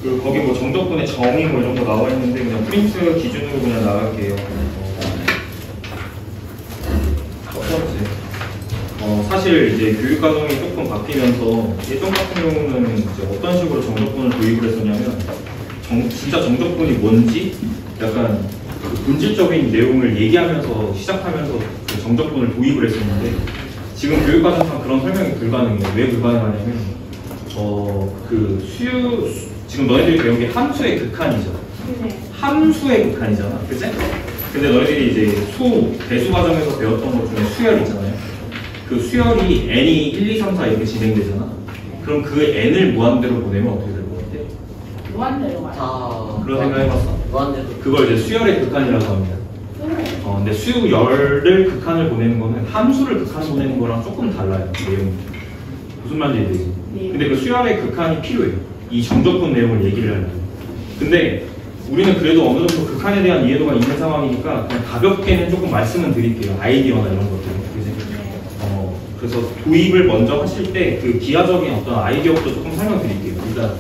그 거기 뭐 정적분의 정의 뭐 이런 거 나와 있는데 그냥 프린트 기준으로 그냥 나갈게요. 사실 이제 교육 과정이 조금 바뀌면서 예전 같은 경우는 이제 어떤 식으로 정적분을 도입을 했었냐면 진짜 정적분이 뭔지 약간 그 본질적인 내용을 얘기하면서 시작하면서 그 정적분을 도입을 했었는데 지금 교육 과정상 그런 설명이 불가능해요. 왜 불가능하냐면 지금 너희들이 배운 게 함수의 극한이죠. 함수의 극한이잖아, 그치? 근데 너희들이 이제 배수 과정에서 배웠던 것 중에 수열 있잖아요. 그 수열이 n이 1, 2, 3, 4 이렇게 진행되잖아. 그럼 그 n을 무한대로 보내면 어떻게 될 것 같아? 무한대로 가요. 그런 생각 해봤어? 무한대로. 그걸 이제 수열의 극한이라고 합니다. 근데 수열을 극한을 보내는 거는 함수를 극한 보내는 거랑 조금 달라요. 내용이. 무슨 말인지 이해되지? 네. 근데 그 수열의 극한이 필요해요. 이 정적분 내용을 얘기를 하려면. 근데 우리는 그래도 어느 정도 극한에 대한 이해도가 있는 상황이니까 그냥 가볍게는 조금 말씀은 드릴게요. 아이디어나 이런 것들. 그래서 도입을 먼저 하실 때 그 기하적인 어떤 아이디어부터 조금 설명드릴게요. 일단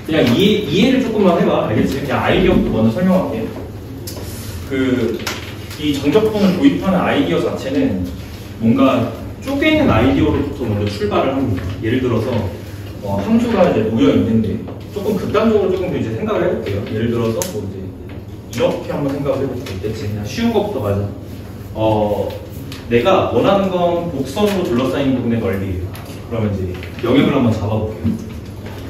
그냥 이해를 조금만 해봐. 알겠지? 그냥 아이디어부터 먼저 설명할게요. 이 정적분을 도입하는 아이디어 자체는 뭔가 쪼개는 아이디어로부터 먼저 출발을 합니다. 예를 들어서 함수가 이제 모여 있는데 조금 극단적으로 조금 이제 생각을 해볼게요. 예를 들어서 뭐 이제 이렇게 한번 생각을 해볼게요. 대체 그냥 쉬운 것부터 가자. 내가 원하는 건 곡선으로 둘러싸인 부분의 넓이에요. 그러면 이제 영역을 한번 잡아볼게요.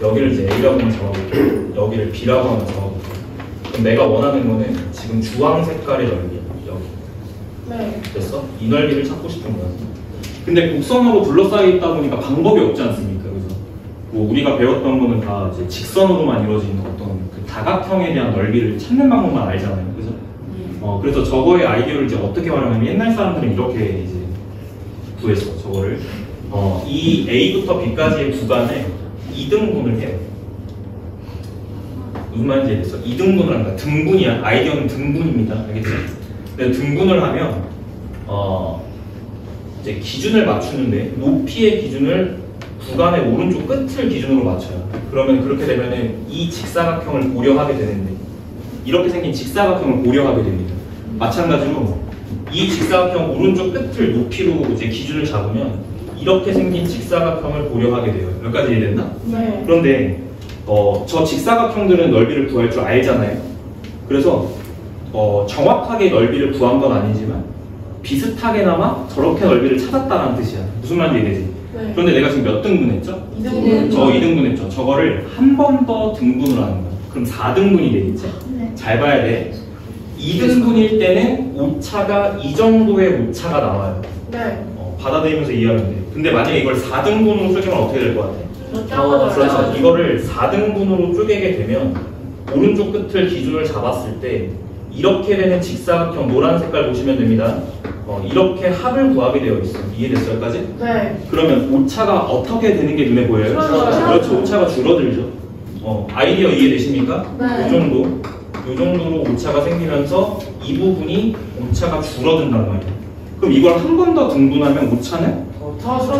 여기를 이제 A라고 한번 잡아볼게요. 여기를 B라고 한번 잡아볼게요. 그럼 내가 원하는 거는 지금 주황 색깔의 넓이야. 여기. 네. 됐어? 이 넓이를 찾고 싶은 거야. 근데 곡선으로 둘러싸여 있다 보니까 방법이 없지 않습니까? 그래서 뭐 우리가 배웠던 거는 다 이제 직선으로만 이루어지는 어떤 그 다각형에 대한 넓이를 찾는 방법만 알잖아요. 그죠? 그래서 저거의 아이디어를 이제 어떻게 활용하면 옛날 사람들은 이렇게 이제 구했어. 저거를 이 A부터 B까지의 구간을 2등분을 해요. 무슨 말인지 알겠어? 2등분을 한다. 등분이야. 아이디어는 등분입니다. 알겠지? 근데 등분을 하면 이제 기준을 맞추는데 높이의 기준을 구간의 오른쪽 끝을 기준으로 맞춰요. 그러면 그렇게 되면은 이 직사각형을 고려하게 되는데 이렇게 생긴 직사각형을 고려하게 됩니다. 마찬가지로 이 직사각형 오른쪽 끝을 높이로 이제 기준을 잡으면 이렇게 생긴 직사각형을 고려하게 돼요. 여기까지 이해됐나? 네. 그런데 저 직사각형들은 넓이를 구할 줄 알잖아요. 그래서 정확하게 넓이를 구한 건 아니지만 비슷하게나마 저렇게 넓이를 찾았다는 뜻이야. 무슨 말인지 이해되지? 네. 그런데 내가 지금 몇 등분했죠? 2등분. 2등분했죠. 저거를 한 번 더 등분을 하는 거야. 그럼 4등분이 되겠지? 네. 잘 봐야 돼. 2등분일 때는 오차가 이 정도의 오차가 나와요. 네. 받아들이면서 이해하면 돼. 근데 만약에 이걸 4등분으로 쪼개면 어떻게 될 것 같아? 그래서 이거를 4등분으로 쪼개게 되면 오른쪽 끝을 기준을 잡았을 때 이렇게 되는 직사각형 노란 색깔 보시면 됩니다. 이렇게 합을 구하게 되어 있어요. 이해됐어요? 여기까지? 네. 그러면 오차가 어떻게 되는 게 눈에 보여요? 줄어들어요. 그렇죠. 오차가 줄어들죠. 아이디어 이해되십니까? 네. 이 정도. 이 정도로 오차가 생기면서 이 부분이 오차가 줄어든단 말이에요. 그럼 이걸 한 번 더 등분하면 오차는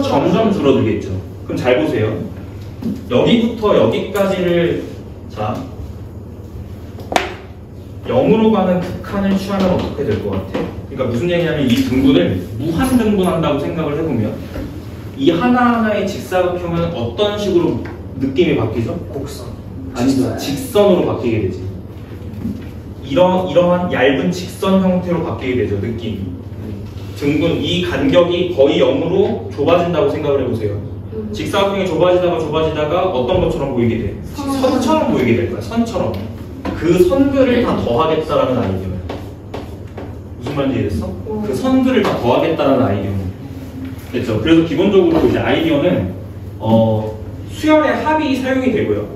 점점 줄어들겠죠. 그럼 잘 보세요. 여기부터 여기까지를 자 0으로 가는 극한을 취하면 어떻게 될 것 같아? 그러니까 무슨 얘기냐면 이 등분을 무한 등분한다고 생각을 해보면 이 하나하나의 직사각형은 어떤 식으로 느낌이 바뀌죠? 곡선. 아니죠. 직선으로 바뀌게 되지. 이러한 얇은 직선 형태로 바뀌게 되죠. 느낌이. 등분, 이 간격이 거의 0으로 좁아진다고 생각을 해보세요. 직사각형이 좁아지다가 어떤 것처럼 보이게 돼? 선처럼 보이게 될 거야. 선처럼. 그 선들을 다 더하겠다라는 아이디어예요. 무슨 말인지 이해됐어? 그 선들을 다 더하겠다라는 아이디어예요. 됐죠? 그래서 기본적으로 이제 아이디어는 수열의 합이 사용이 되고요.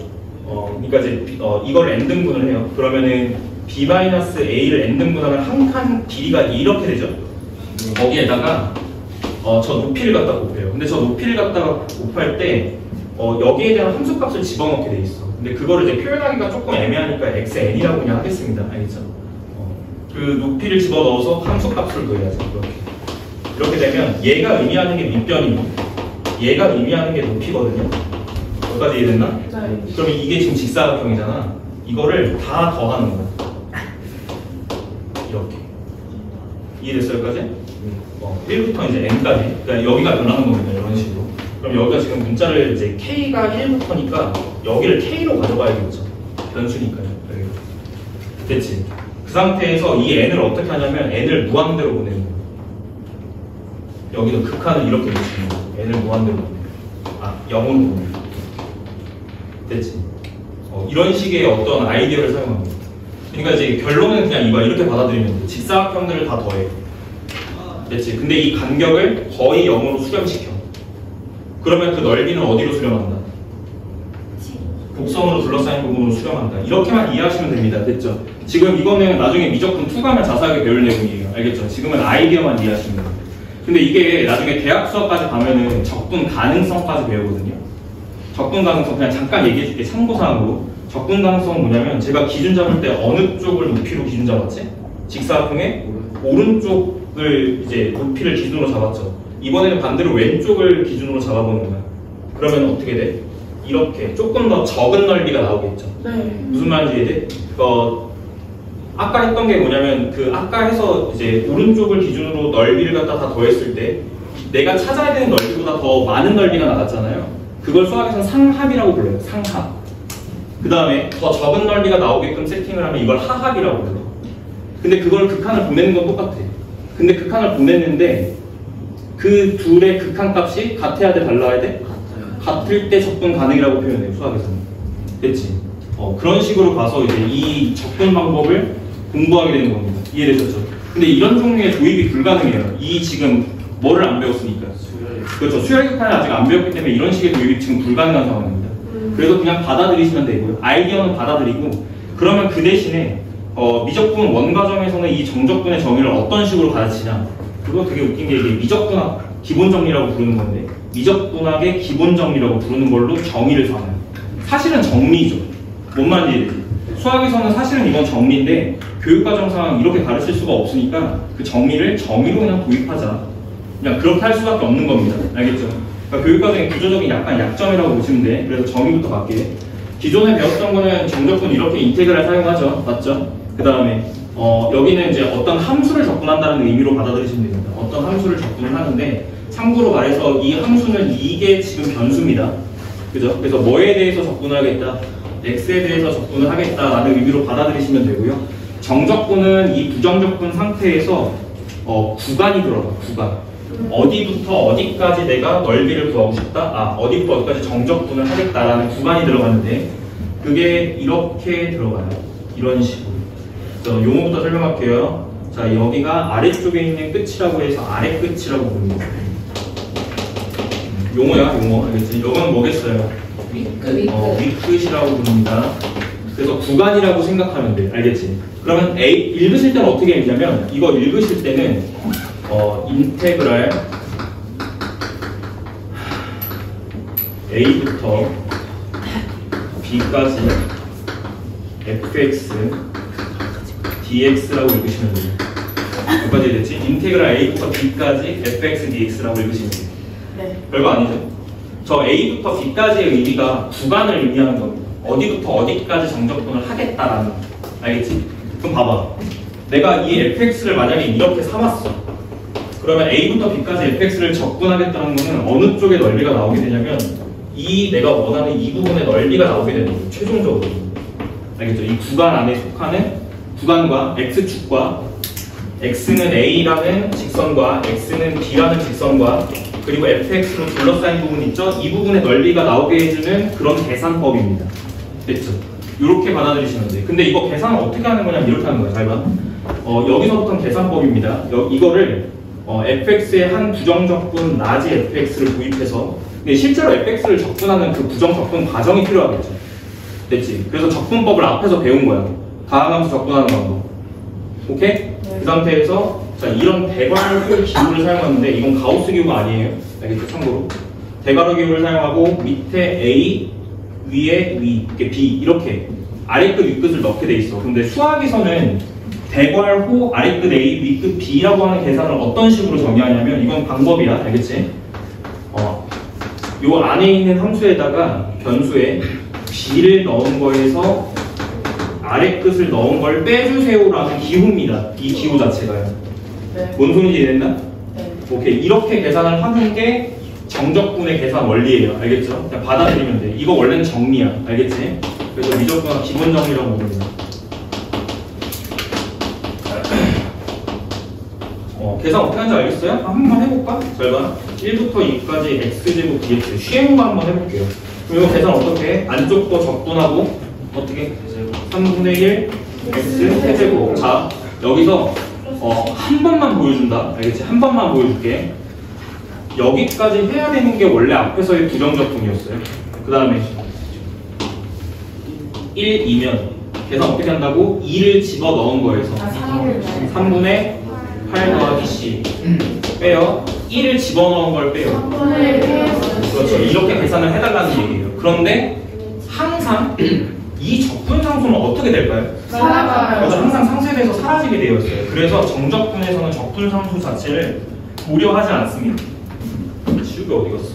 그러니까 이제 이걸 n등분을 해요. 그러면은 b-a를 n등분하면 한 칸 길이가 이렇게 되죠. 거기에다가 저 높이를 갖다 곱해요. 근데 저 높이를 갖다가 곱할 때 여기에 대한 함수값을 집어넣게 돼 있어. 근데 그거를 이제 표현하기가 조금 애매하니까 xn이라고 그냥 하겠습니다. 알겠죠? 그 높이를 집어넣어서 함수값을 구해야죠. 이렇게 되면 얘가 의미하는 게 밑변이고 얘가 의미하는 게 높이거든요. 여기까지 이해됐나? 네. 그러면 이게 지금 직사각형이잖아. 이거를 다 더하는 거야. 이렇게. 이해됐어요, 여기까지? 1부터 이제 n까지. 그러니까 여기가 변하는 겁니다. 이런 식으로. 그럼 여기가 지금 문자를 이제 k가 1부터니까 여기를 k로 가져가야겠죠. 변수니까요. 여기. 됐지? 그 상태에서 이 n을 어떻게 하냐면 n을 무한대로 보내는 거예요. 여기도 극한을 이렇게 놓치는 거예요. n을 무한대로 보내요. 0으로 보내요. 됐지? 이런 식의 어떤 아이디어를 사용합니다. 그러니까 이제 결론은 그냥 이거야. 이렇게 받아들이면 돼. 직사각형들을 다 더해. 됐지? 근데 이 간격을 거의 0으로 수렴시켜. 그러면 그 넓이는 어디로 수렴한다? 곡선으로 둘러싸인 부분으로 수렴한다. 이렇게만 이해하시면 됩니다. 됐죠? 지금 이거는 나중에 미적분 2 가면 자세하게 배울 내용이에요. 알겠죠? 지금은 아이디어만 이해하시면 돼요. 근데 이게 나중에 대학 수업까지 가면은 적분 가능성까지 배우거든요. 적분 가능성 그냥 잠깐 얘기해 줄게. 참고사항으로. 적분 가능성은 뭐냐면 제가 기준 잡을 때 어느 쪽을 높이로 기준 잡았지? 직사각형의 오른쪽을 이제 높이를 기준으로 잡았죠. 이번에는 반대로 왼쪽을 기준으로 잡아보는 거야. 그러면 어떻게 돼? 이렇게 조금 더 적은 넓이가 나오겠죠. 네. 무슨 말인지 이해돼? 아까 했던 게 뭐냐면 아까 해서 이제 오른쪽을 기준으로 넓이를 갖다 다 더했을 때 내가 찾아야 되는 넓이보다 더 많은 넓이가 나갔잖아요. 그걸 수학에서는 상합이라고 불러요. 상합. 그 다음에 더 적은 넓이가 나오게끔 세팅을 하면 이걸 하합이라고 불러. 근데 그걸 극한을 보내는 건 똑같아. 근데 극한을 보냈는데 그 둘의 극한 값이 같아야 돼, 달라야 돼? 같을 때 접근 가능이라고 표현해요, 수학에서는. 됐지? 그런 식으로 가서 이제 이 접근 방법을 공부하게 되는 겁니다. 이해되셨죠? 근데 이런 종류의 도입이 불가능해요. 이 지금 뭐를 안 배웠으니까. 그렇죠. 수열극한을 아직 안 배웠기 때문에 이런 식의 도입이 지금 불가능한 상황입니다. 그래서 그냥 받아들이시면 되고요. 아이디어는 받아들이고, 그러면 그 대신에 미적분 원과정에서는 이 정적분의 정의를 어떤 식으로 가르치냐. 그거 되게 웃긴 게 이게 미적분학 기본 정리라고 부르는 건데, 미적분학의 기본 정리라고 부르는 걸로 정의를 삼아요. 사실은 정리죠. 뭔 말인지 수학에서는 사실은 이건 정리인데 교육과정상 이렇게 가르칠 수가 없으니까 그 정리를 정의로 그냥 도입하자. 그냥 그렇게 할 수밖에 없는 겁니다. 알겠죠? 그러니까 교육과정의 구조적인 약간 약점이라고 보시면 돼. 그래서 정의부터 갈게요. 기존에 배웠던 거는 정적분 이렇게 인테그랄 사용하죠. 맞죠? 그 다음에 여기는 이제 어떤 함수를 접근한다는 의미로 받아들이시면 됩니다. 어떤 함수를 접근을 하는데 참고로 말해서 이 함수는 이게 지금 변수입니다. 그죠? 그래서 뭐에 대해서 접근을 하겠다? x에 대해서 접근을 하겠다라는 의미로 받아들이시면 되고요. 정적분은 이 부정적분 상태에서 구간이 들어가. 구간. 어디부터 어디까지 내가 넓이를 구하고 싶다? 어디부터 어디까지 정적분을 하겠다라는 구간이 들어가는데 그게 이렇게 들어가요. 이런 식으로. 그래서 용어부터 설명할게요. 자, 여기가 아래쪽에 있는 끝이라고 해서 아래 끝이라고 부릅니다. 용어야, 용어. 알겠지? 이건 뭐겠어요? 윗끝이라고 부릅니다. 그래서 구간이라고 생각하면 돼. 알겠지? 그러면 읽으실 때는 어떻게 읽냐면 이거 읽으실 때는 인테그랄 a부터 b까지 fx dx라고 읽으시면 돼요. 여기까지 됐지? 인테그랄 a부터 b까지 fx dx라고 읽으시면 돼요. 네. 별거 아니죠? 저 a부터 b까지의 의미가 구간을 의미하는 겁니다. 어디부터 어디까지 정적분을 하겠다라는. 알겠지? 그럼 봐봐. 내가 이 fx를 만약에 이렇게 삼았어. 그러면 a부터 b까지 fx를 접근하겠다는 거는 어느 쪽의 넓이가 나오게 되냐면 내가 원하는 이 부분의 넓이가 나오게 되는 거예요. 최종적으로. 알겠죠? 이 구간 안에 속하는 구간과 x축과 x는 a라는 직선과 x는 b라는 직선과 그리고 fx로 둘러싸인 부분 있죠? 이 부분의 넓이가 나오게 해주는 그런 계산법입니다. 됐죠? 이렇게 받아들이시면 돼요. 근데 이거 계산을 어떻게 하는 거냐면 이렇게 하는 거예요. 잘 봐. 여기서부터는 계산법입니다. 이거를 fx의 한 부정적분 라지 fx를 도입해서 실제로 fx를 적분하는 그 부정적분 과정이 필요하겠죠. 됐지? 그래서 적분법을 앞에서 배운 거야. 다항함수 적분하는 방법. 오케이? 네. 그 상태에서 자, 이런 대괄호 기호를 사용하는데 이건 가우스 기호가 아니에요. 알겠죠? 참고로. 대괄호 기호를 사용하고 밑에 A, 위에 위, B 이렇게 아래끝 윗끝을 넣게 돼 있어. 근데 수학에서는 대괄호 아래끝 A, 위끝 B라고 하는 계산을 어떤 식으로 정의하냐면 이건 방법이야. 알겠지? 요 안에 있는 함수에다가 변수에 b를 넣은 거에서 아래 끝을 넣은 걸 빼주세요라는 기호입니다. 이 기호 자체가요. 네. 뭔 소리인지 이해됐나? 네. 오케이. 이렇게 계산을 하는 게 정적분의 계산 원리예요. 알겠죠? 그냥 받아들이면 돼. 이거 원래는 정리야. 알겠지? 그래서 미적분학 기본 정리라고 부릅니다. 계산 어떻게 하는지 알겠어요? 한 번만 해볼까? 잘 봐. 1부터 2까지 x제곱 dx 쉬운 거 한번 해볼게요. 그럼 이거 계산 어떻게 해? 안쪽도 적분하고 어떻게? 3분의 1 x 세제곱. 자, 여기서 한 번만 보여준다. 알겠지? 한 번만 보여줄게. 여기까지 해야 되는 게 원래 앞에서의 부정적분이었어요. 그 다음에 1, 2면 계산 어떻게 한다고? 2를 집어 넣은 거에서 3분의 8 더하기 c 빼요. 1을 집어넣은 걸 빼요. 그렇죠. 이렇게 계산을 해달라는 얘기예요. 그런데 항상 이 적분상수는 어떻게 될까요? 살아가요. 그래서 항상 상쇄돼서 사라지게 되어 있어요. 그래서 정적분에서는 적분상수 자체를 고려하지 않습니다. 지우개 어디 갔어?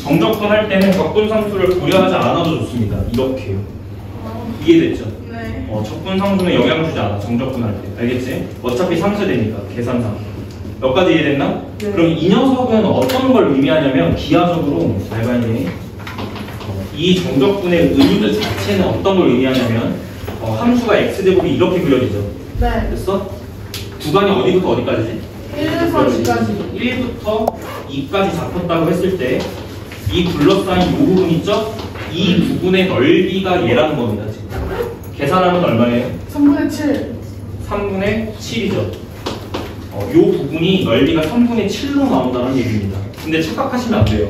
정적분 할 때는 적분상수를 고려하지 않아도 좋습니다. 이렇게요. 이해됐죠? 네. 적분상수는 영향 주지 않아. 정적분 할 때. 알겠지? 어차피 상쇄되니까 계산상. 여기까지 이해됐나? 네. 그럼 이 녀석은 어떤 걸 의미하냐면 기하적으로 잘 봐야 돼. 이 정적분의 의미 자체는 어떤 걸 의미하냐면 함수가 x제곱이 이렇게 그려지죠. 네. 됐어? 구간이 어디부터 어디까지지? 1에서 2까지. 1부터 2까지 잡혔다고 했을 때 이 둘러싸인 이 부분 있죠? 이 부분의 넓이가 얘라는 겁니다. 지금. 계산하면 얼마예요? 3분의 7. 3분의 7이죠. 이 부분이 넓이가 3분의 7로 나온다는 얘기입니다. 근데 착각하시면 안 돼요.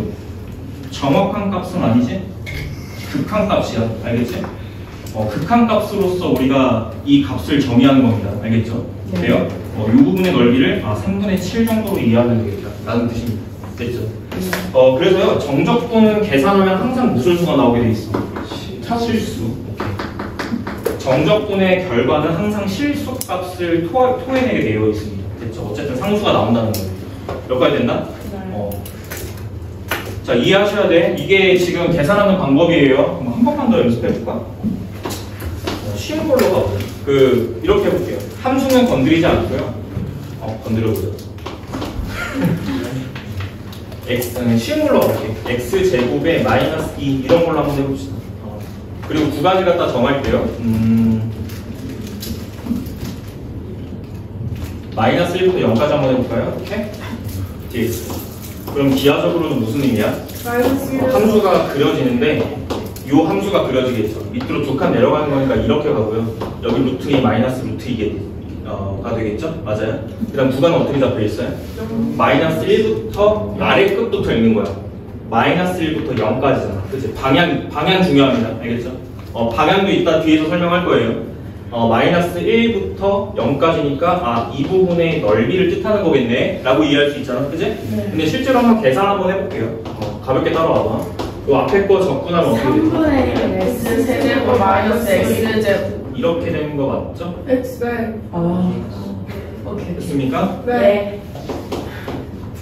정확한 값은 아니지? 극한 값이야. 알겠지? 극한 값으로서 우리가 이 값을 정의하는 겁니다. 알겠죠? 네. 돼요? 이 부분의 넓이를 3분의 7 정도로 이해하면 되겠다. 라는 뜻입니다. 됐죠? 그래서요, 정적분은 계산하면 항상 무슨 수가 나오게 돼 있어? 실수. 오케이. 정적분의 결과는 항상 실수 값을 토해내게 되어 있습니다. 됐죠? 어쨌든 상수가 나온다는 거예요. 여기까지 됐나? 네. 자, 이해하셔야 돼. 이게 지금 계산하는 방법이에요. 한 번만 더 연습해볼까? 쉬운 걸로 가보자. 이렇게 해볼게요. 함수는 건드리지 않고요. 건드려보자. 쉬운 걸로 가볼게요. x제곱에 마이너스 2 이런 걸로 한번 해봅시다. 그리고 두 가지 갖다 정할 때요. 마이너스 1부터 0까지 한번 해볼까요? 이렇게? 뒤에 있어요. 그럼 기하적으로는 무슨 의미야? 함수가 그려지는데 이 함수가 그려지겠죠. 밑으로 두 칸 내려가는 거니까 이렇게 가고요. 여기 루트 2 마이너스 루트 2가 되겠죠? 맞아요? 그 다음 구간은 어떻게 잡혀 있어요? 마이너스 1부터 아래 끝부터 있는 거야. 마이너스 1부터 0까지잖아. 그치? 방향 중요합니다. 알겠죠? 방향도 이따 뒤에서 설명할 거예요. 마이너스 1부터 0까지니까 이 부분의 넓이를 뜻하는 거겠네 라고 이해할 수 있잖아. 그치? 네. 근데 실제로 한번 계산 한번 해볼게요. 가볍게 따라와봐. 이 앞에 거 접근하면 어떻게 되죠? 3분의 x 세제곱 마이너스 x 제곱. 이렇게 되는 거 맞죠? x. 네. 오케이. 됐습니까? 네.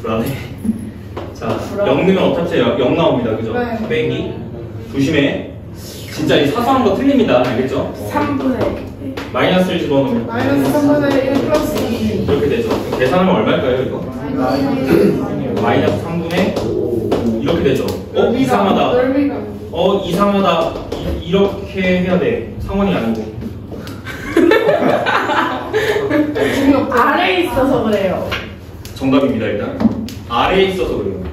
불안해. 자, 불안해. 0 넣으면 어차피 0 나옵니다. 그죠? 네. 빼기. 조심해. 진짜 이 사소한 거 틀립니다. 알겠죠? 3분의 마이너스를 집어넣으면 마이너스 3분의 1 플러스 2. 이렇게 되죠. 그럼 계산하면 얼마일까요, 이거? 마이너스 3분의 5 이렇게 되죠. 이상하다. 넓이가. 이상하다. 이렇게 해야 돼. 상원이 아니고. 아래에 있어서 그래요. 정답입니다. 일단 아래에 있어서 그래요.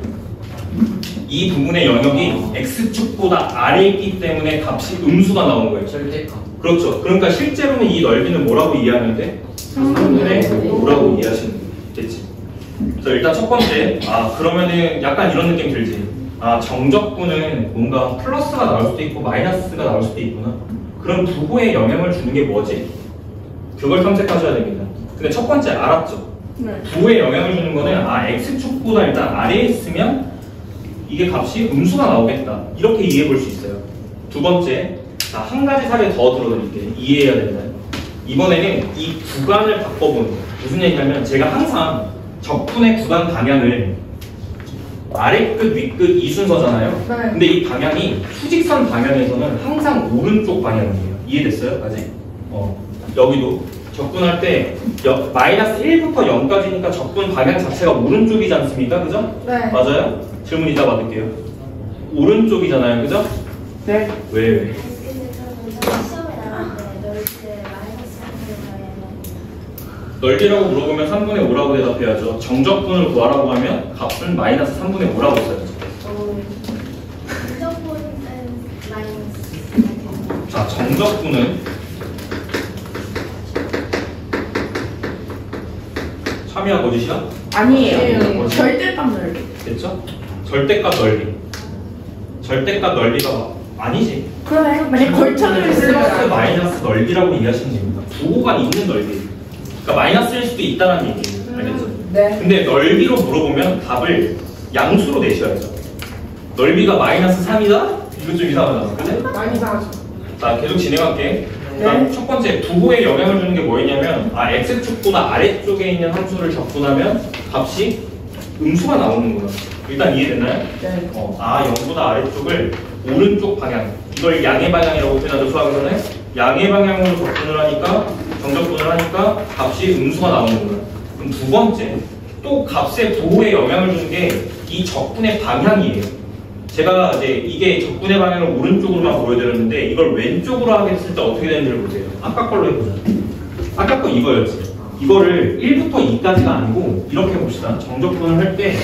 이 부분의 영역이 x축보다 아래에 있기 때문에 값이 음수가 나온 거예요. 절대값. 그렇죠. 그러니까 실제로는 이 넓이는 뭐라고 이해하면 돼? 3분의 5라고 이해하시면 되겠지. 자, 일단 첫 번째. 그러면은 약간 이런 느낌 들지. 정적분은 뭔가 플러스가 나올 수도 있고 마이너스가 나올 수도 있구나. 그럼 부호에 영향을 주는 게 뭐지? 그걸 탐색하셔야 됩니다. 근데 첫 번째 알았죠? 네. 부호에 영향을 주는 거는 x축보다 일단 아래에 있으면 이게 값이 음수가 나오겠다. 이렇게 이해해 볼 수 있어요. 두 번째, 한 가지 사례 더 들어드릴게요. 이해해야 된다. 이번에는 이 구간을 바꿔보는 거예요. 무슨 얘기냐면 제가 항상 적분의 구간 방향을 아래끝, 위끝 이 순서잖아요. 네. 근데 이 방향이 수직선 방향에서는 항상 오른쪽 방향이에요. 이해됐어요? 아직? 여기도 적분할 때 마이너스 1부터 0까지니까 적분 방향 자체가 오른쪽이지 않습니까? 그죠? 네. 맞아요? 질문 이따 받을게요. 오른쪽이잖아요. 그죠? 네. 왜? 근데 저는 시험에 나왔는데 넓이를 마이너스 3으로 가야 돼. 넓이라고 물어보면 3분의 5라고 대답해야죠. 정적분을 구하라고 하면 값은 마이너스 3분의 5라고 써야죠. 무조건은 마이너스. 자, 정적분은 참이야 거짓이야? 아니에요. 절대값 넓이. 됐죠? 절대값 넓이. 절대값 넓이가 아니지. 그러네. 만약 걸쳐져 플러스 있으면. 마이너스 넓이라고 이해하시면 됩니다. 부호가 있는 넓이. 그러니까 마이너스일 수도 있다는 얘기예요. 알겠죠? 네. 근데 넓이로 물어보면 답을 양수로 내셔야죠. 넓이가 마이너스 3이다? 이거 좀 이상하다. 그치? 많이 이상하죠. 자, 계속 진행할게. 네. 그다음 첫 번째 부호에 영향을 주는 게 뭐였냐면 x축보다 아래쪽에 있는 함수를 적분하면 값이 음수가 나오는구나. 일단 이해됐나요? 네. 0보다 아래쪽을 오른쪽 방향, 이걸 양의 방향이라고 표현하죠. 수학에서는 양의 방향으로 적분을 하니까 정적분을 하니까 값이 음수가 나오는구나. 그럼 두 번째, 또 값의 부호에 영향을 주는 게 이 적분의 방향이에요. 제가 이제 이게 적분의 방향을 오른쪽으로만 보여드렸는데 이걸 왼쪽으로 하겠을 때 어떻게 되는지를 보세요. 아까 걸로 해보자. 아까 거 이거였지. 이거를 1부터 2까지가 아니고 이렇게 봅시다. 정적분을 할 때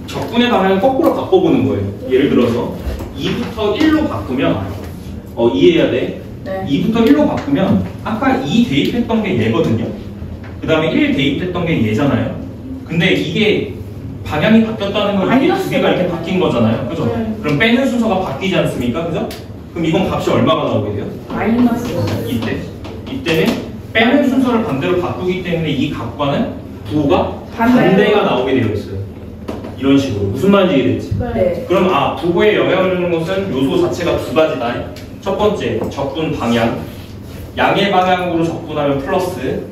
적분의 방향을 거꾸로 바꿔보는 거예요. 예를 들어서 2부터 1로 바꾸면 이해해야 돼. 네. 2부터 1로 바꾸면 아까 2 대입했던 게 얘거든요. 그 다음에 1 대입했던 게 얘잖아요. 근데 이게 방향이 바뀌었다는 건 이게 두 개가 이렇게 바뀐 거잖아요. 그죠? 네. 그럼 빼는 순서가 바뀌지 않습니까? 그죠? 그럼 이건 값이 얼마가 나오게 돼요? 마이너스. 이때는 빼는 순서를 반대로 바꾸기 때문에 이 값과는 부호가 반대로. 반대가 나오게 되어 있어요. 이런 식으로. 무슨 말인지 이해됐지? 네. 그럼 부호에 영향을 주는 것은 요소 자체가 두 가지다. 첫 번째, 적분 방향. 양의 방향으로 적분하면 플러스,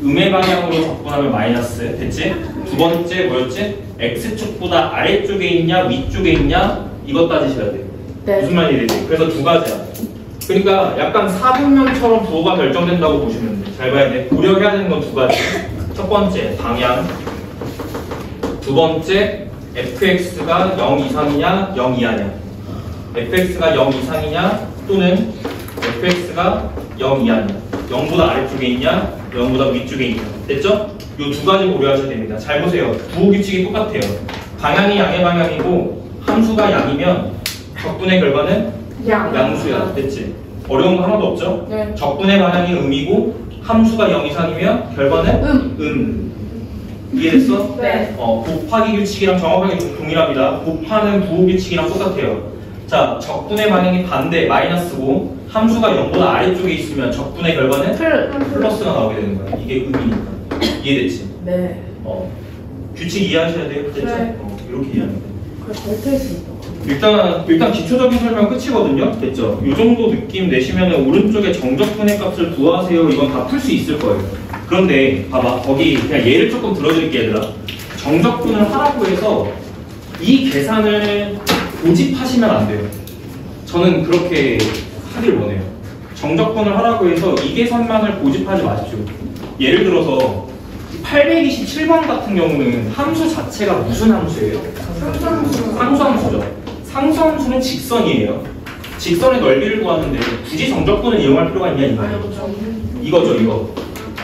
음의 방향으로 적분하면 마이너스. 됐지? 두 번째 뭐였지? x축보다 아래쪽에 있냐 위쪽에 있냐 이것 따지셔야 돼요. 네. 무슨 말인지 이해되지? 그래서 두 가지야. 그러니까 약간 사분면처럼 부호가 결정된다고 보시면 돼. 잘 봐야 돼. 고려해야 되는 건 두 가지. 첫 번째, 방향. 두 번째, fx가 0 이상이냐 0 이하냐. fx가 0 이상이냐 또는 fx가 0 이하냐. 0보다 아래쪽에 있냐 0보다 위쪽에 있냐. 됐죠? 이 두 가지 고려하셔야 됩니다. 잘 보세요. 부호 규칙이 똑같아요. 방향이 양의 방향이고 함수가 양이면 적분의 결과는 양수야. 됐지? 어려운 거 하나도 없죠? 네. 적분의 방향이 음이고 함수가 0 이상이면 결과는 이해됐어? 네. 곱하기 규칙이랑 정확하게 동일합니다. 곱하는 부호 규칙이랑 똑같아요. 자, 적분의 방향이 반대 마이너스고 함수가 0보다 아래쪽에 있으면 적분의 결과는 플러스가 나오게 되는 거야. 이게 음이니까. 이해됐지? 네. 규칙 이해하셔야 돼요. 됐죠? 네. 이렇게 이해하면 돼요. 그걸 절대 있습니다. 일단 기초적인 설명 끝이거든요. 됐죠? 이 정도 느낌 내시면 오른쪽에 정적분의 값을 구하세요. 이건 다 풀 수 있을 거예요. 그런데 봐봐, 거기 그냥 예를 조금 들어드릴게 얘들아. 정적분을 하라고 해서 이 계산을 고집하시면 안 돼요. 저는 그렇게 하길 원해요. 정적분을 하라고 해서 이 계산만을 고집하지 마십시오. 예를 들어서 827번 같은 경우는 함수 자체가 무슨 함수예요? 상수함수죠. 상수함수는 직선이에요. 직선의 넓이를 구하는데 굳이 정적분을 이용할 필요가 있냐 이거예요. 이거죠, 이거.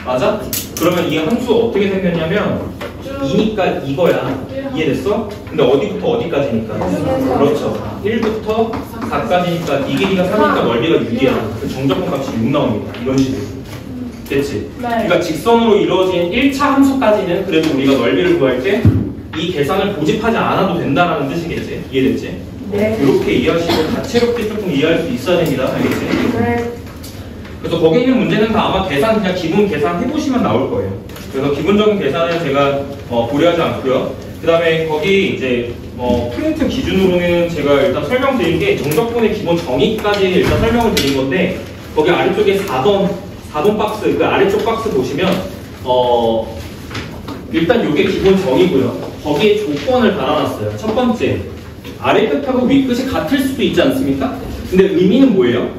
맞아? 그러면 이 함수 어떻게 생겼냐면 2니까 이거야. 이해됐어? 근데 어디부터 어디까지니까? 그렇죠. 1부터 4까지니까 이 길이가 3이니까 넓이가 6이야. 그 정적분 값이 6 나옵니다. 이런 식으로. 됐지? 네. 그러니까 직선으로 이루어진 1차 함수까지는 그래도 우리가 넓이를 구할 때 이 계산을 고집하지 않아도 된다는 뜻이겠지? 이해됐지? 네. 이렇게 이해하시고 다채롭게 조금 이해할 수 있어야 됩니다. 알겠지? 네. 그래서 거기 있는 문제는 다 아마 계산 그냥 기본 계산 해보시면 나올 거예요. 그래서 기본적인 계산은 제가 고려하지 않고요. 그 다음에 거기 이제 프린트 기준으로는 제가 일단 설명드린 게 정적분의 기본 정의까지 일단 설명을 드린 건데 거기 아래쪽에 4번 박스 그 아래쪽 박스 보시면 일단 이게 기본 정의고요. 거기에 조건을 달아놨어요. 첫 번째, 아래 끝하고 위 끝이 같을 수도 있지 않습니까? 근데 의미는 뭐예요?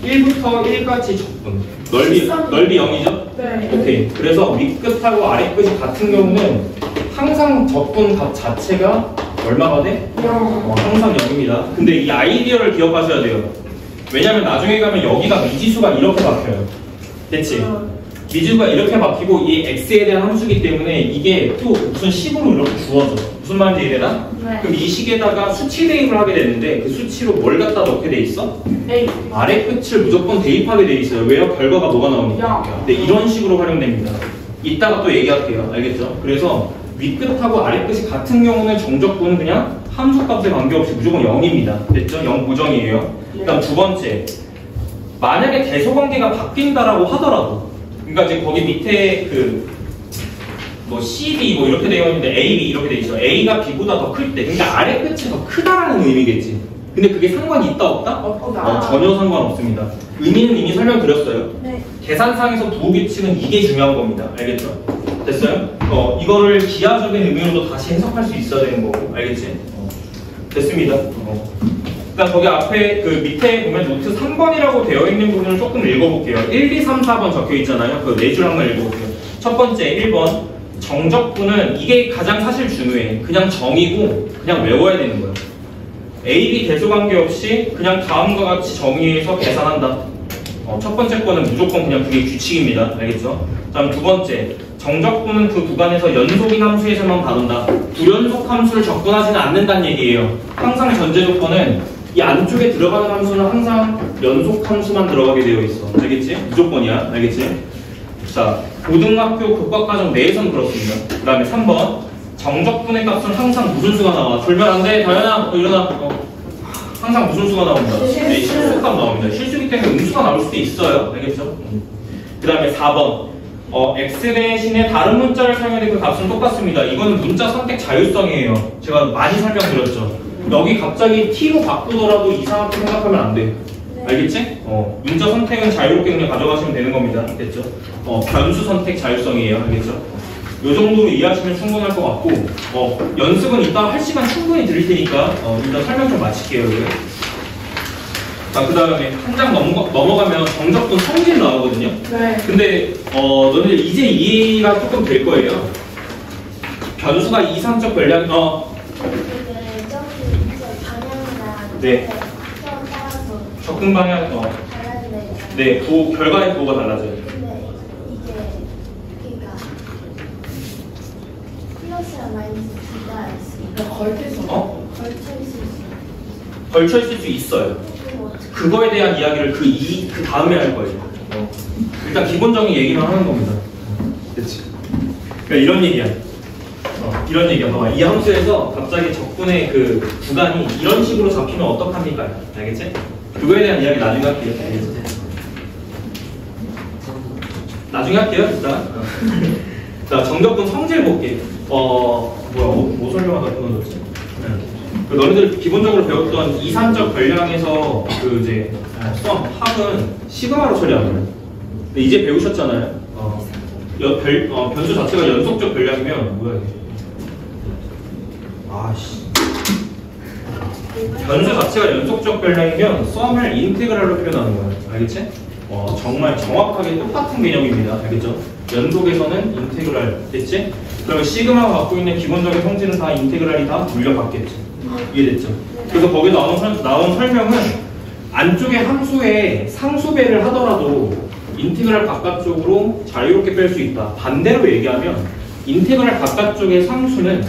1부터 1까지 적분. 넓이 0이죠? 네. 오케이. 그래서 위 끝하고 아래 끝이 같은 경우는 항상 적분 값 자체가 얼마가 돼? 0. 항상 0입니다. 근데 이 아이디어를 기억하셔야 돼요. 왜냐면 나중에 가면 여기가 미지수가 이렇게 바뀌어요. 됐지? 미지수가 이렇게 바뀌고 이 x에 대한 함수이기 때문에 이게 또 무슨 식으로 이렇게 주어져. 무슨 말인지 이해되나? 네. 그럼 이 식에다가 수치 대입을 하게 되는데 그 수치로 뭘 갖다 넣게 돼 있어? A. 아래 끝을 무조건 대입하게 돼 있어요. 왜요? 결과가 뭐가 나오니까. 영. 네, 이런 식으로 활용됩니다. 이따가 또 얘기할게요. 알겠죠? 그래서 윗끝하고 아래끝이 같은 경우는 정적분은 그냥 함수값에 관계없이 무조건 0입니다. 됐죠? 0 고정이에요. 그다음 두 번째, 만약에 대소관계가 바뀐다라고 하더라도, 그러니까 이제 거기 밑에 뭐 CD 뭐 이렇게 되어 있는데 A, B 이렇게 돼 있어. A가 B보다 더 클 때, 그러니까 아래 끝이 더 크다라는 의미겠지. 근데 그게 상관이 있다 없다? 없다. 전혀 상관없습니다. 의미는 이미 설명드렸어요. 네. 계산상에서 부호규칙은 이게 중요한 겁니다. 알겠죠? 됐어요? 이거를 기하적인 의미로도 다시 해석할 수 있어야 되는 거고, 알겠지? 됐습니다. 일단 거기 앞에 그 밑에 보면 노트 3번이라고 되어 있는 부분을 조금 읽어볼게요. 1, 2, 3, 4번 적혀 있잖아요. 그 네 줄 한번 읽어볼게요. 첫 번째 1번 정적분은 이게 가장 사실 중요해. 그냥 정의고 그냥 외워야 되는 거예요. A, B 대소 관계없이 그냥 다음과 같이 정의해서 계산한다. 첫 번째 거는 무조건 그냥 그게 규칙입니다. 알겠죠? 다음 두 번째, 정적분은 그 구간에서 연속인 함수에서만 다룬다. 불연속 함수를 적분하지는 않는다는 얘기예요. 항상 전제 조건은 이 안쪽에 들어가는 함수는 항상 연속 함수만 들어가게 되어 있어. 알겠지? 무조건이야. 알겠지? 자, 고등학교 교과과정 내에서는 그렇습니다. 그 다음에 3번, 정적분의 값은 항상 무슨 수가 나와? 졸면 안 돼. 다현아, 일어나. 항상 무슨 수가 나옵니다. 네, 실수값 나옵니다. 실수기 때문에 음수가 나올 수도 있어요. 알겠죠? 그 다음에 4번. x 대신에 다른 문자를 사용해도 그 값은 똑같습니다. 이거는 문자 선택 자율성이에요. 제가 많이 설명드렸죠. 여기 갑자기 t로 바꾸더라도 이상하게 생각하면 안 돼. 알겠지? 문자 선택은 자유롭게 그냥 가져가시면 되는 겁니다. 됐죠? 변수 선택 자율성이에요. 알겠죠? 이 정도로 이해하시면 충분할 것 같고, 연습은 이따 할 시간 충분히 드릴 테니까, 일단 설명 좀 마칠게요. 자, 그 다음에 한 장 넘어가면 정적분 성질 나오거든요. 네. 근데, 너네들 이제 이해가 조금 될 거예요. 변수가 이상적 변량, 이게 저기 이제 방향이나 네. 좀 따라서 접근 방향, 달라지네. 네, 결과의 부호가 달라져요. 근데 이게 그러니까 플러스랑 마이너스 둘다 있으니까 걸쳐서. 걸쳐 있을 수 있어요. 걸쳐 있을 수 있어요. 그럼 어떻게? 그거에 대한 이야기를 그 다음에 할 거예요. 일단 기본적인 얘기만 하는 겁니다. 그렇지. 그러니까 이런 얘기야. 이런 얘기야. 봐봐. 이 함수에서 갑자기 적분의 그 구간이 이런 식으로 잡히면 어떡합니까? 알겠지? 그거에 대한 이야기 나중에 할게요. 알겠지? 나중에 할게요. 일단. 자, 정적분 성질 볼게. 뭐 설명하다 끊어졌지? 그 너희들 기본적으로 배웠던 이산적 변량에서 그 이제 합은 시그마로 처리하거든요. 근데 이제 배우셨잖아요. 변수 자체가 연속적 변량이면 뭐야 이게? 아씨. 변수 자체가 연속적 변량이면 썸을 인테그랄로 표현하는 거예요. 알겠지? 정말 정확하게 똑같은 개념입니다. 알겠죠? 연속에서는 인테그랄 됐지? 그러면 시그마가 갖고 있는 기본적인 성질은 다 인테그랄이 다 물려받겠지. 이해됐죠? 그래서 거기 나온 설명은 안쪽에 함수에 상수배를 하더라도 인테그랄 바깥쪽으로 자유롭게 뺄 수 있다. 반대로 얘기하면 인테그랄 바깥쪽의 상수는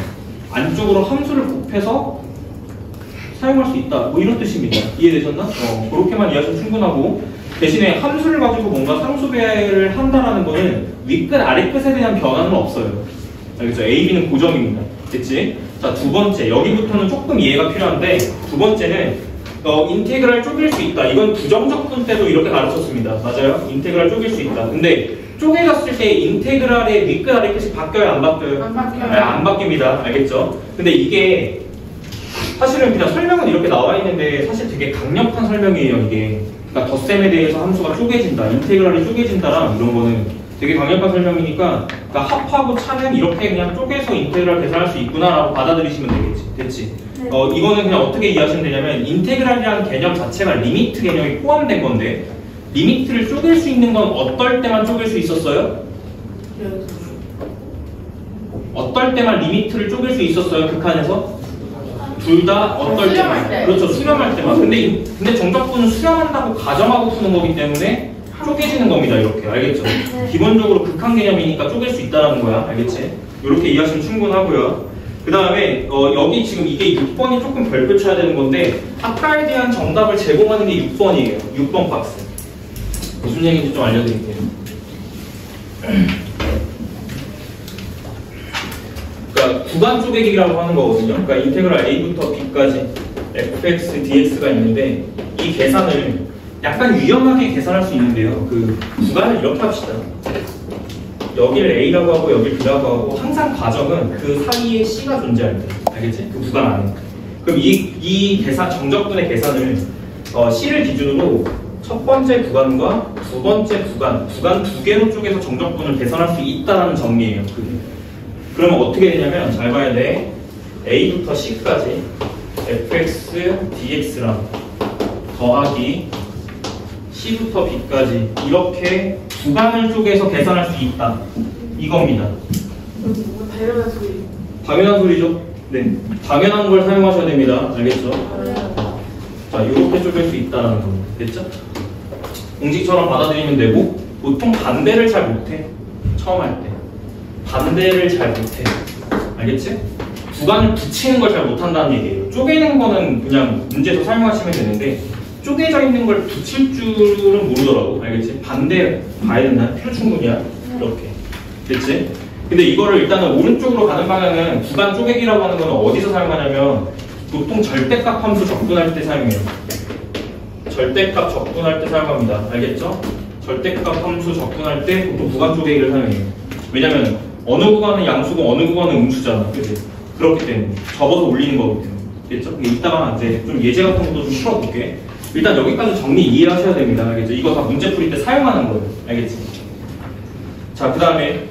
안쪽으로 함수를 곱해서 사용할 수 있다. 뭐 이런 뜻입니다. 이해되셨나? 그렇게만 이해하시면 충분하고, 대신에 함수를 가지고 뭔가 상수배를 한다라는 거는 윗끝 아래끝에 대한 변화는 없어요. 알겠죠? A, B는 고정입니다. 됐지? 자, 두 번째, 여기부터는 조금 이해가 필요한데, 두 번째는 인테그랄 쪼갤 수 있다. 이건 부정적분 때도 이렇게 가르쳤습니다. 맞아요? 인테그랄 쪼갤 수 있다. 근데 쪼개졌을 때 인테그랄의 윗끝 아래끝이 바뀌어요? 안 바뀌어요? 안 바뀌어요. 네, 안 바뀝니다. 알겠죠? 근데 이게 사실은 그냥 설명은 이렇게 나와 있는데 사실 되게 강력한 설명이에요. 이게 그러니까 덧셈에 대해서 함수가 쪼개진다, 인테그랄이 쪼개진다랑 이런 거는 되게 강력한 설명이니까 그러니까 합하고 차는 이렇게 그냥 쪼개서 인테그랄 계산할 수 있구나라고 받아들이시면 됐지. 네. 이거는 그냥 어떻게 이해하시면 되냐면 인테그랄이라는 개념 자체가 리미트 개념이 포함된 건데 리미트를 쪼갤 수 있는 건 어떨 때만 쪼갤 수 있었어요? 어떨 때만 리미트를 쪼갤 수 있었어요? 극한에서? 둘 다 어떨 수렴할 때만? 때. 그렇죠. 수렴할 때만. 근데 정적분은 수렴한다고 가정하고 푸는 거기 때문에 쪼개지는 겁니다. 이렇게. 알겠죠? 네. 기본적으로 극한 개념이니까 쪼갤 수 있다는 거야. 알겠지? 이렇게 이해하시면 충분하고요. 그 다음에 여기 지금 이게 6번이 조금 별표 쳐야 되는 건데 아까에 대한 정답을 제공하는 게 6번이에요. 6번 박스. 무슨 얘기인지 좀 알려드릴게요. 그러니까 구간 쪼개기라고 하는 거거든요. 그러니까 인테그랄 a부터 b까지 fx, dx가 있는데 이 계산을 약간 위험하게 계산할 수 있는데요. 그 구간을 이렇게 합시다. 여기를 a라고 하고 여기를 b라고 하고 항상 과정은 그 사이에 c가 존재할 때. 알겠지? 그 구간 안에. 그럼 이 계산, 정적분의 계산을 c를 기준으로 첫 번째 구간과 두 번째 구간 두 개로 쪼개서 정적분을 계산할 수 있다는 정리예요. 그게. 그러면 어떻게 되냐면 잘 봐야 돼. a부터 c까지 fx, dx랑 더하기 c부터 b까지 이렇게 구간을 쪼개서 계산할 수 있다. 이겁니다. 당연한 소리. 당연한 소리죠? 네. 당연한 걸 사용하셔야 됩니다. 알겠죠? 자, 이렇게 쪼갤 수 있다는 겁니다. 됐죠? 공식처럼 받아들이면 되고 보통 반대를 잘 못해. 처음 할 때. 반대를 잘 못해. 알겠지? 구간을 붙이는 걸 잘 못한다는 얘기예요. 쪼개는 거는 그냥 문제에서 사용하시면 되는데 쪼개져 있는 걸 붙일 줄은 모르더라고. 알겠지? 반대 봐야 된다. 필요 충분이야. 이렇게. 됐지? 근데 이거를 일단은 오른쪽으로 가는 방향은 구간 쪼개기라고 하는 거는 어디서 사용하냐면 보통 절대값 함수 적분할 때 사용해요. 절대값 적분할 때 사용합니다. 알겠죠? 절대값 함수 적분할 때 보통 구간 쪼개기를 사용해요. 왜냐면 어느 구간은 양수고 어느 구간은 음수잖아. 그치? 그렇기 때문에 접어서 올리는 거기 때문에. 됐죠? 이따가 이제 좀 예제 같은 것도 좀 풀어볼게. 일단 여기까지 정리 이해하셔야 됩니다. 알겠죠? 이거 다 문제 풀이 때 사용하는 거예요. 알겠지? 자, 그 다음에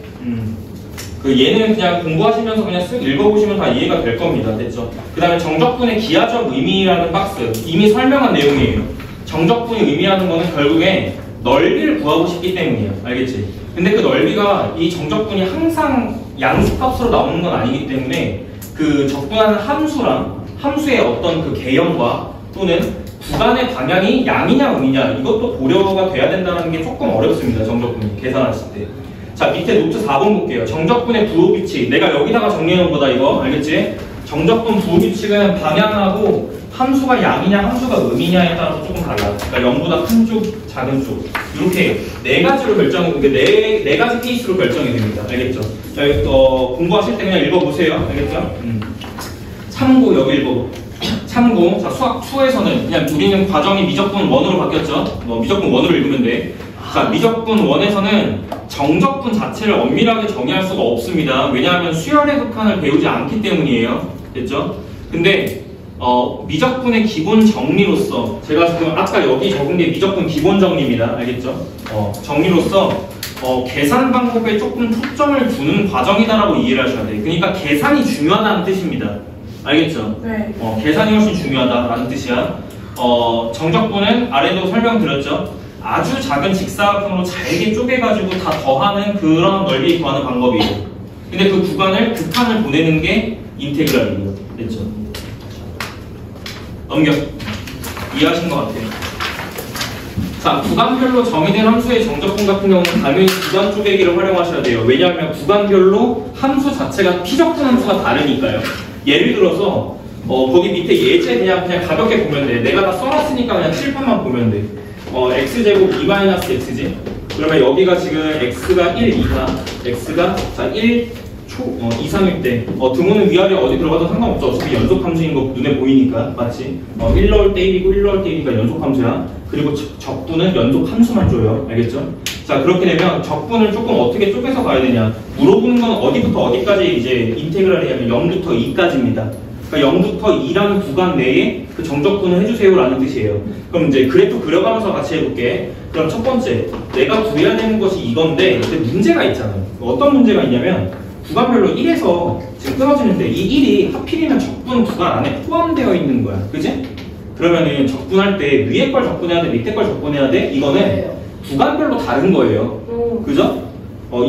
그 얘는 그냥 공부하시면서 그냥 쓱 읽어보시면 다 이해가 될 겁니다. 됐죠? 그 다음에 정적분의 기하적 의미라는 박스. 이미 설명한 내용이에요. 정적분이 의미하는 거는 결국에 넓이를 구하고 싶기 때문이에요. 알겠지? 근데 그 넓이가 이 정적분이 항상 양수값으로 나오는 건 아니기 때문에 그 적분하는 함수랑 함수의 어떤 그 개형과 또는 구간의 방향이 양이냐 음이냐 이것도 고려가 돼야 된다는 게 조금 어렵습니다. 정적분이 계산하실 때. 자, 밑에 노트 4번 볼게요. 정적분의 부호규칙. 내가 여기다가 정리해놓은 거다 이거. 알겠지? 정적분 부호규칙은 방향하고 함수가 양이냐 함수가 음이냐에 따라서 조금 달라요. 그러니까 0보다 큰 쪽, 작은 쪽 이렇게 네 가지로 네 가지 케이스로 결정이 됩니다. 알겠죠? 자, 공부하실 때 그냥 읽어보세요. 알겠죠? 참고 여기 읽어. 참고. 자, 수학 2에서는 그냥 우리는 과정이 미적분 1으로 바뀌었죠? 미적분 1으로 읽으면 돼. 자, 미적분 1에서는 정적분 자체를 엄밀하게 정의할 수가 없습니다. 왜냐하면 수열의 극한을 배우지 않기 때문이에요. 됐죠? 근데 미적분의 기본 정리로서 제가 지금 아까 여기 적은 게 미적분 기본 정리입니다. 알겠죠? 정리로서 계산 방법에 조금 초점을 두는 과정이다라고 이해를 하셔야 돼요. 그러니까 계산이 중요하다는 뜻입니다. 알겠죠? 네. 계산이 훨씬 중요하다라는 뜻이야. 정적분은 아래도 설명드렸죠? 아주 작은 직사각형으로 잘게 쪼개가지고 다 더하는 그런 넓이 구하는 방법이에요. 근데 그 구간을 극한을 보내는 게 인테그랄이에요. 됐죠? 넘겨. 이해하신 것 같아요. 자, 구간별로 정의된 함수의 정적분 같은 경우는 당연히 구간 쪼개기를 활용하셔야 돼요. 왜냐하면 구간별로 함수 자체가 피적분 함수가 다르니까요. 예를 들어서 거기 밑에 예제 그냥 가볍게 보면 돼. 내가 다 써놨으니까 그냥 칠판만 보면 돼. x제곱 2-x지. 그러면 여기가 지금 x가 1, 2가 x가 자 1, 2, 3일 때 등호는 위아래 어디 들어가도 상관없죠. 어차피 연속 함수인 거 눈에 보이니까. 맞지? 1 넣을 때 1이고 1 넣을 때 1이니까 연속 함수야. 그리고 적분은 연속 함수만 줘요. 알겠죠? 자, 그렇게 되면 적분을 조금 어떻게 쪼개서 가야 되냐. 물어보는 건 어디부터 어디까지 이제 인테그랄이냐면 0부터 2까지입니다. 그러니까 0부터 2라는 구간 내에 그 정적분을 해주세요라는 뜻이에요. 그럼 이제 그래프 그려가면서 같이 해볼게. 그럼 첫 번째, 내가 구해야 되는 것이 이건데 근데 문제가 있잖아요. 어떤 문제가 있냐면 구간별로 1에서 지금 끊어지는데 이 1이 하필이면 적분 구간 안에 포함되어 있는 거야. 그지? 그러면은 적분할 때 위에 걸 적분해야 돼, 밑에 걸 적분해야 돼? 이거는 구간별로 다른 거예요. 그죠?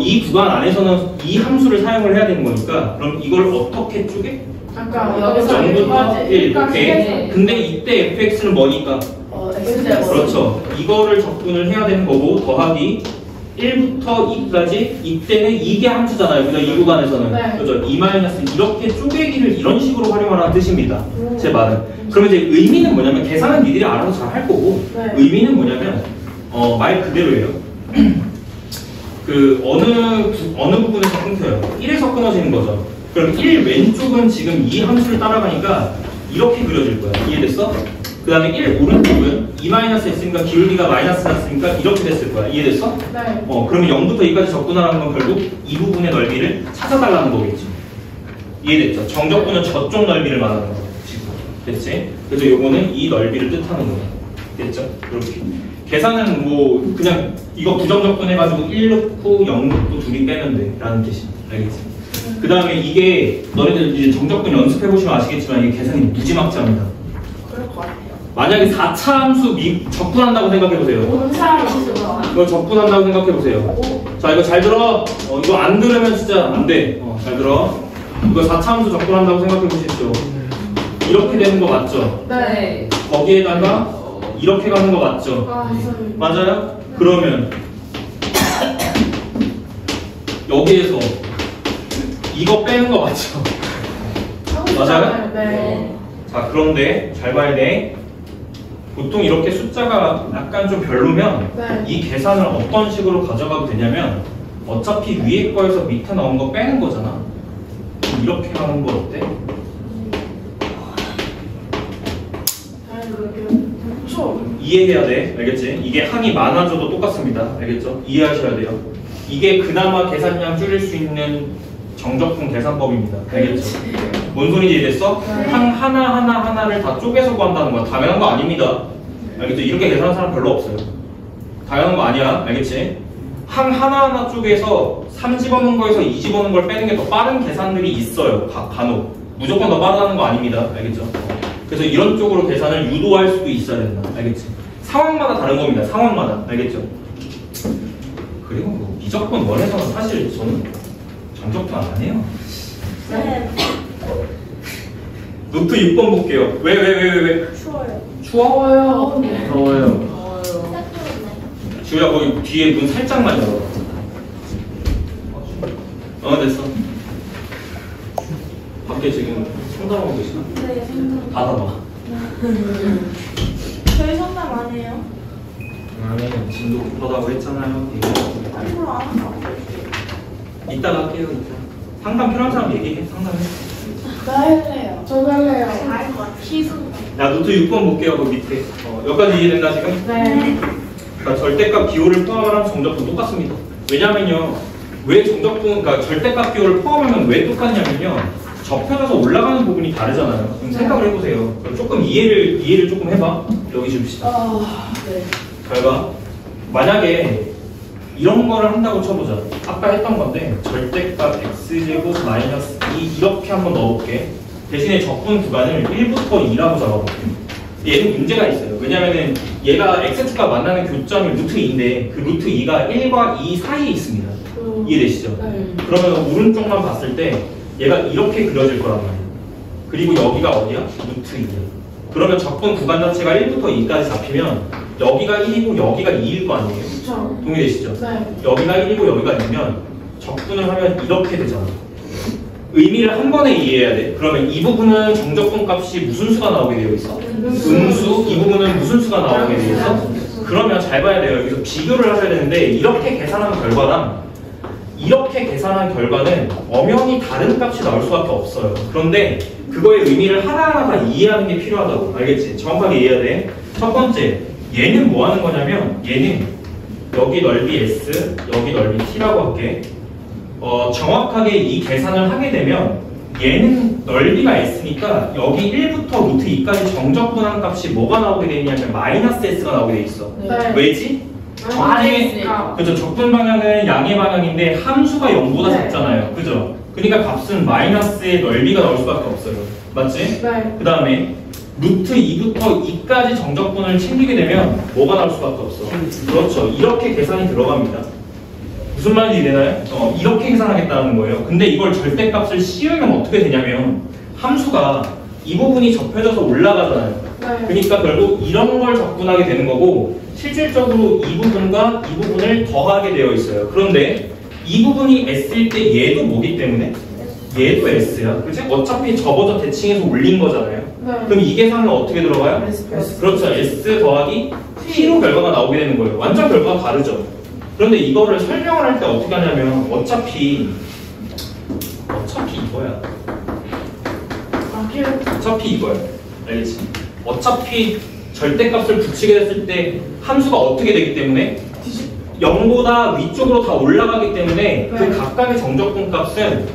이 구간 안에서는 이 함수를 사용을 해야 되는 거니까 그럼 이걸 어떻게 쪼개? 아까 여기서 0부터 1 이렇게. 네. 근데 이때 fx는 뭐니까? X제곱. 그렇죠. 이거를 적분을 해야 되는 거고 더하기 1부터 2까지 이때는 이게 함수잖아요. 그죠? 이 구간에서는. 네. 그죠? 2 이렇게 쪼개기를 이런 식으로 활용하라는 뜻입니다. 제 말은. 그러면 이제 의미는 뭐냐면 계산은 니들이 알아서 잘 할 거고 네. 의미는 뭐냐면 말 그대로예요. 그 어느 부분에서 끊겨요? 1에서 끊어지는 거죠. 그럼 1 왼쪽은 지금 이 함수를 따라가니까 이렇게 그려질 거야. 이해됐어? 그 다음에 1 오른쪽은 2-x니까 기울기가 마이너스 났으니까 이렇게 됐을 거야. 이해됐어? 네. 그러면 0부터 2까지 적분하라는 건 결국 이 부분의 넓이를 찾아달라는 거겠지. 이해됐죠? 정적분은 저쪽 넓이를 말하는 거야. 지금. 됐지? 그래서 요거는 이 넓이를 뜻하는 거야. 됐죠? 이렇게. 계산은 뭐 그냥 이거 부정적분 해가지고 1 넣고 0 넣고 둘이 빼면 돼 라는 뜻이야. 알겠지? 그 다음에 이게 너네들 이제 정적분 연습해보시면 아시겠지만 이게 계산이 무지막지합니다. 그럴 것 같아요. 만약에 4차 함수 적분한다고 생각해보세요. 5차 이걸 적분한다고 생각해보세요. 자, 이거 잘 들어. 이거 안 들으면 진짜 안 돼. 잘 들어. 이거 4차 함수 적분한다고 생각해보십시오. 이렇게 되는 거 맞죠? 네. 거기에다가 이렇게 가는 거 맞죠? 맞아요? 그러면 여기에서 이거 빼는 거 맞죠? 맞아요? 네. 자, 그런데 잘 봐야 돼. 보통 이렇게 숫자가 약간 좀 별로면 네. 이 계산을 어떤 식으로 가져가도 되냐면 어차피 위에 거에서 밑에 나온 거 빼는 거잖아. 그럼 이렇게 하는 거 어때? 이해해야 돼. 알겠지? 이게 항이 많아져도 똑같습니다. 알겠죠? 이해하셔야 돼요. 이게 그나마 계산량 줄일 수 있는 정적분 계산법입니다. 알겠죠? 뭔 소리인지 이해됐어? 네. 항 하나를 다 쪼개서 구한다는 건 당연한 거 아닙니다. 알겠죠? 이렇게 계산하는 사람 별로 없어요. 당연한 거 아니야. 알겠지? 항 하나하나 쪼개서 3 집어넣은 거에서 2 집어넣은 걸 빼는 게 더 빠른 계산들이 있어요. 간혹. 무조건 더 빠르다는 거 아닙니다. 알겠죠? 그래서 이런 쪽으로 계산을 유도할 수도 있어야 된다. 알겠지? 상황마다 다른 겁니다. 상황마다. 알겠죠? 그리고 뭐 미적분 원에서는 사실 저는 정적분 안 해요. 네. 노트 6번 볼게요. 왜? 추워요. 추워? 더워요. 더워요. 딱 좋네. 지우야 거기 뒤에 문 살짝만 열어. 됐어. 밖에 지금 상담하고 계시나? 네, 상담. 닫아봐. 저희 상담 안 해요? 아니 진도 급하다고 했잖아요. 앞으로 안 하고. 이따가 할게요. 이따. 상담 필요한 사람 얘기해. 상담해. 나 할래요. 저도 할래요. 잘할 것 같아. 희수. 나 노트 6번 볼게요. 그 밑에. 여기까지 이해된다 지금? 네. 그러니까 절대값 기호를 포함하면 정적분 똑같습니다. 왜냐면요. 왜 정적분, 그러니까 절대값 기호를 포함하면 왜 똑같냐면요. 접혀져서 올라가는 부분이 다르잖아요. 그럼 생각을 해보세요. 그럼 조금 이해를 조금 해봐. 여기 줍시다. 네. 잘 봐. 만약에 이런 거를 한다고 쳐보자. 아까 했던 건데 절대값 x제곱 마이너스 2 이렇게 한번 넣어볼게. 대신에 적분 구간을 1부터 2라고 잡아볼게. 얘는 문제가 있어요. 왜냐면은 얘가 x축과 만나는 교점이 루트 2인데 그 루트 2가 1과 2 사이에 있습니다. 이해되시죠? 네. 그러면 오른쪽만 봤을 때 얘가 이렇게 그려질 거란 말이야. 그리고 여기가 어디야? 루트 2야. 그러면 적분 구간 자체가 1부터 2까지 잡히면 여기가 1이고 여기가 2일 거 아니에요? 그쵸. 동의되시죠? 네. 여기가 1이고 여기가 2면 적분을 하면 이렇게 되잖아. 의미를 한 번에 이해해야 돼. 그러면 이 부분은 정적분 값이 무슨 수가 나오게 되어 있어? 음수. 이 부분은 무슨 수가 나오게 되어 있어? 그러면 잘 봐야 돼요. 여기서 비교를 하셔야 되는데 이렇게 계산한 결과랑 이렇게 계산한 결과는 엄연히 다른 값이 나올 수밖에 없어요. 그런데 그거의 의미를 하나하나 다 이해하는 게 필요하다고. 알겠지? 정확하게 이해해야 돼. 첫 번째, 얘는 뭐 하는 거냐면 얘는 여기 넓이 S, 여기 넓이 T라고 할게. 정확하게 이 계산을 하게 되면 얘는 넓이가 S니까 여기 1부터 루트 2까지 정적분한 값이 뭐가 나오게 돼 있냐면 마이너스 S가 나오게 돼 있어. 네. 왜지? 아래 그죠? 적분 방향은 양의 방향인데 함수가 0보다 네. 작잖아요. 그죠? 그러니까 값은 마이너스의 넓이가 나올 수밖에 없어요. 맞지? 네. 그 다음에 루트 2부터 2까지 정적분을 챙기게 되면 뭐가 나올 수밖에 없어. 그렇죠. 이렇게 계산이 들어갑니다. 무슨 말인지 이해되나요? 이렇게 계산하겠다는 거예요. 근데 이걸 절대값을 씌우면 어떻게 되냐면 함수가 이 부분이 접혀져서 올라가잖아요. 네. 그러니까 결국 이런 걸 적분하게 되는 거고 실질적으로 이 부분과 이 부분을 더하게 되어 있어요. 그런데 이 부분이 S일 때 얘도 뭐기 때문에? 얘도 S야. 그치? 어차피 접어서 대칭해서 올린 거잖아요. 네. 그럼 이 계산은 어떻게 들어가요? S. 그렇죠. S 더하기 T로 결과가 나오게 되는 거예요. 완전 결과가 다르죠. 그런데 이거를 설명을 할 때 어떻게 하냐면 어차피 이거야. 어차피 이거야. 알겠지? 어차피 절대값을 붙이게 됐을 때 함수가 어떻게 되기 때문에 0보다 위쪽으로 다 올라가기 때문에 그 각각의 정적분 값은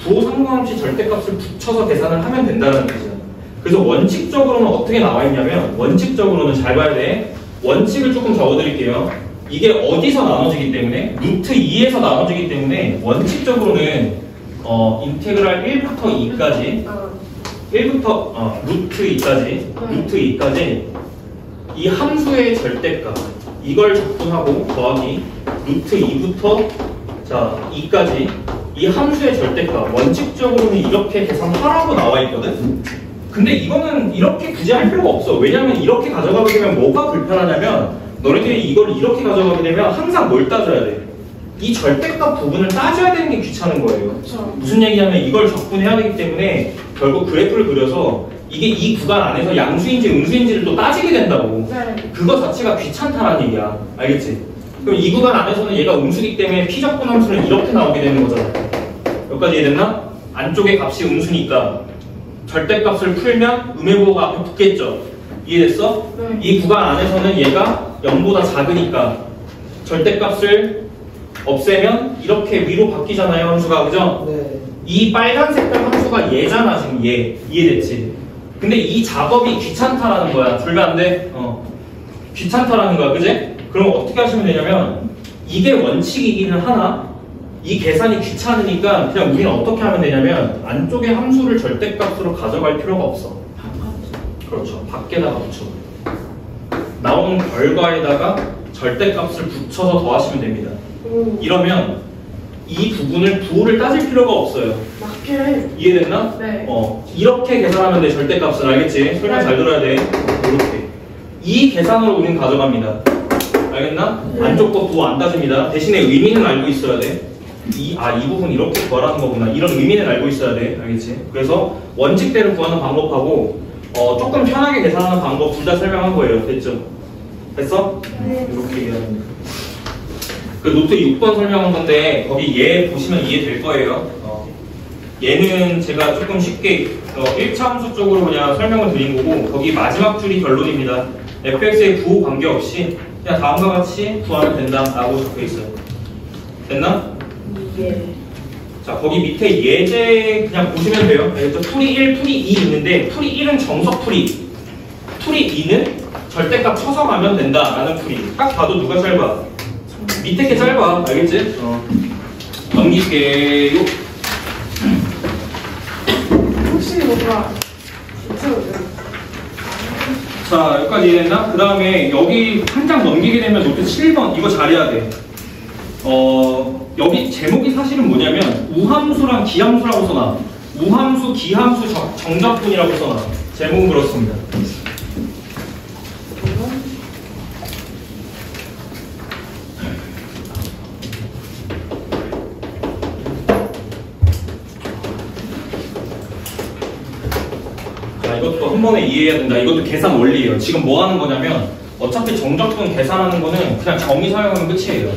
부호 상관없이 절대값을 붙여서 계산을 하면 된다는 얘기죠. 그래서 원칙적으로는 어떻게 나와 있냐면 원칙적으로는 잘 봐야 돼. 원칙을 조금 적어드릴게요. 이게 어디서 나눠지기 때문에 루트 2에서 나눠지기 때문에 원칙적으로는 인테그랄 1부터 2까지 1부터 루트 2까지 이 함수의 절대값 이걸 적분하고 더하기 루트 2부터 자 2까지 이 함수의 절대값 원칙적으로는 이렇게 계산하라고 나와 있거든. 근데 이거는 이렇게 굳이 할 필요가 없어. 왜냐면 이렇게 가져가게 되면 뭐가 불편하냐면 너네들이 이걸 이렇게 가져가게 되면 항상 뭘 따져야 돼? 이 절대값 부분을 따져야 되는 게 귀찮은 거예요. 그쵸. 무슨 얘기냐면 이걸 적분해야 되기 때문에 결국 그래프를 그려서 이게 이 구간 안에서 양수인지 음수인지를 또 따지게 된다고. 네. 그거 자체가 귀찮다는 얘기야. 알겠지? 그럼 이 구간 안에서는 얘가 음수기 때문에 P적분 함수는 이렇게 나오게 되는 거잖아. 여기까지 이해됐나? 안쪽에 값이 음수니까 절대값을 풀면 음의 부호가 앞에 붙겠죠. 이해됐어? 네. 이 구간 안에서는 얘가 0보다 작으니까 절대값을 없애면 이렇게 위로 바뀌잖아요, 함수가. 그죠? 네. 이 빨간 색깔 함수가 얘잖아, 지금 얘. 이해됐지? 근데 이 작업이 귀찮다라는 거야. 불면 안 돼? 귀찮다라는 거야, 그지? 그럼 어떻게 하시면 되냐면 이게 원칙이기는 하나 이 계산이 귀찮으니까 그냥 우리는 어떻게 하면 되냐면 안쪽에 함수를 절대값으로 가져갈 필요가 없어. 그렇죠. 밖에다가 붙여. 나온 결과에다가 절대값을 붙여서 더하시면 됩니다. 이러면 이 부분을 부호를 따질 필요가 없어요. 막혀. 이해됐나? 네. 이렇게 계산하면 돼. 절대값을. 알겠지? 설명 잘 들어야 돼. 이렇게. 이 계산으로 우린 가져갑니다. 알겠나? 네. 안쪽 거 부호 안 따집니다. 대신에 의미는 알고 있어야 돼. 이 부분 이렇게 구하라는 거구나. 이런 의미는 알고 있어야 돼. 알겠지? 그래서 원칙대로 구하는 방법하고 조금 편하게 계산하는 방법 둘 다 설명한 거예요. 됐죠? 됐어? 네. 이렇게 얘기하면 돼. 그 노트 6번 설명한 건데 거기 얘 보시면 이해될 거예요. 얘는 제가 조금 쉽게 1차 함수 쪽으로 그냥 설명을 드린 거고 거기 마지막 줄이 결론입니다. fx의 부호 관계없이 그냥 다음과 같이 구하면 된다라고 적혀 있어요. 됐나? 예. 자 거기 밑에 예제 그냥 보시면 돼요. 알겠죠? 풀이 1, 풀이 2 있는데 풀이 1은 정석 풀이, 풀이 2는 절대값 쳐서 가면 된다라는 풀이. 딱 봐도 누가 짧아? 밑에 게 짧아. 알겠지? 넘길게요. 혹시 뭐가 자 여기까지 이해됐나? 그 다음에 여기 한 장 넘기게 되면 노트 7번 이거 잘해야 돼. 여기 제목이 사실은 뭐냐면 우함수랑 기함수라고 써놔. 우함수, 기함수, 정적분이라고 써놔. 제목은 그렇습니다. 자 이것도 한 번에 이해해야 된다. 이것도 계산 원리예요. 지금 뭐 하는 거냐면 어차피 정적분 계산하는 거는 그냥 정의 사용하면 끝이에요.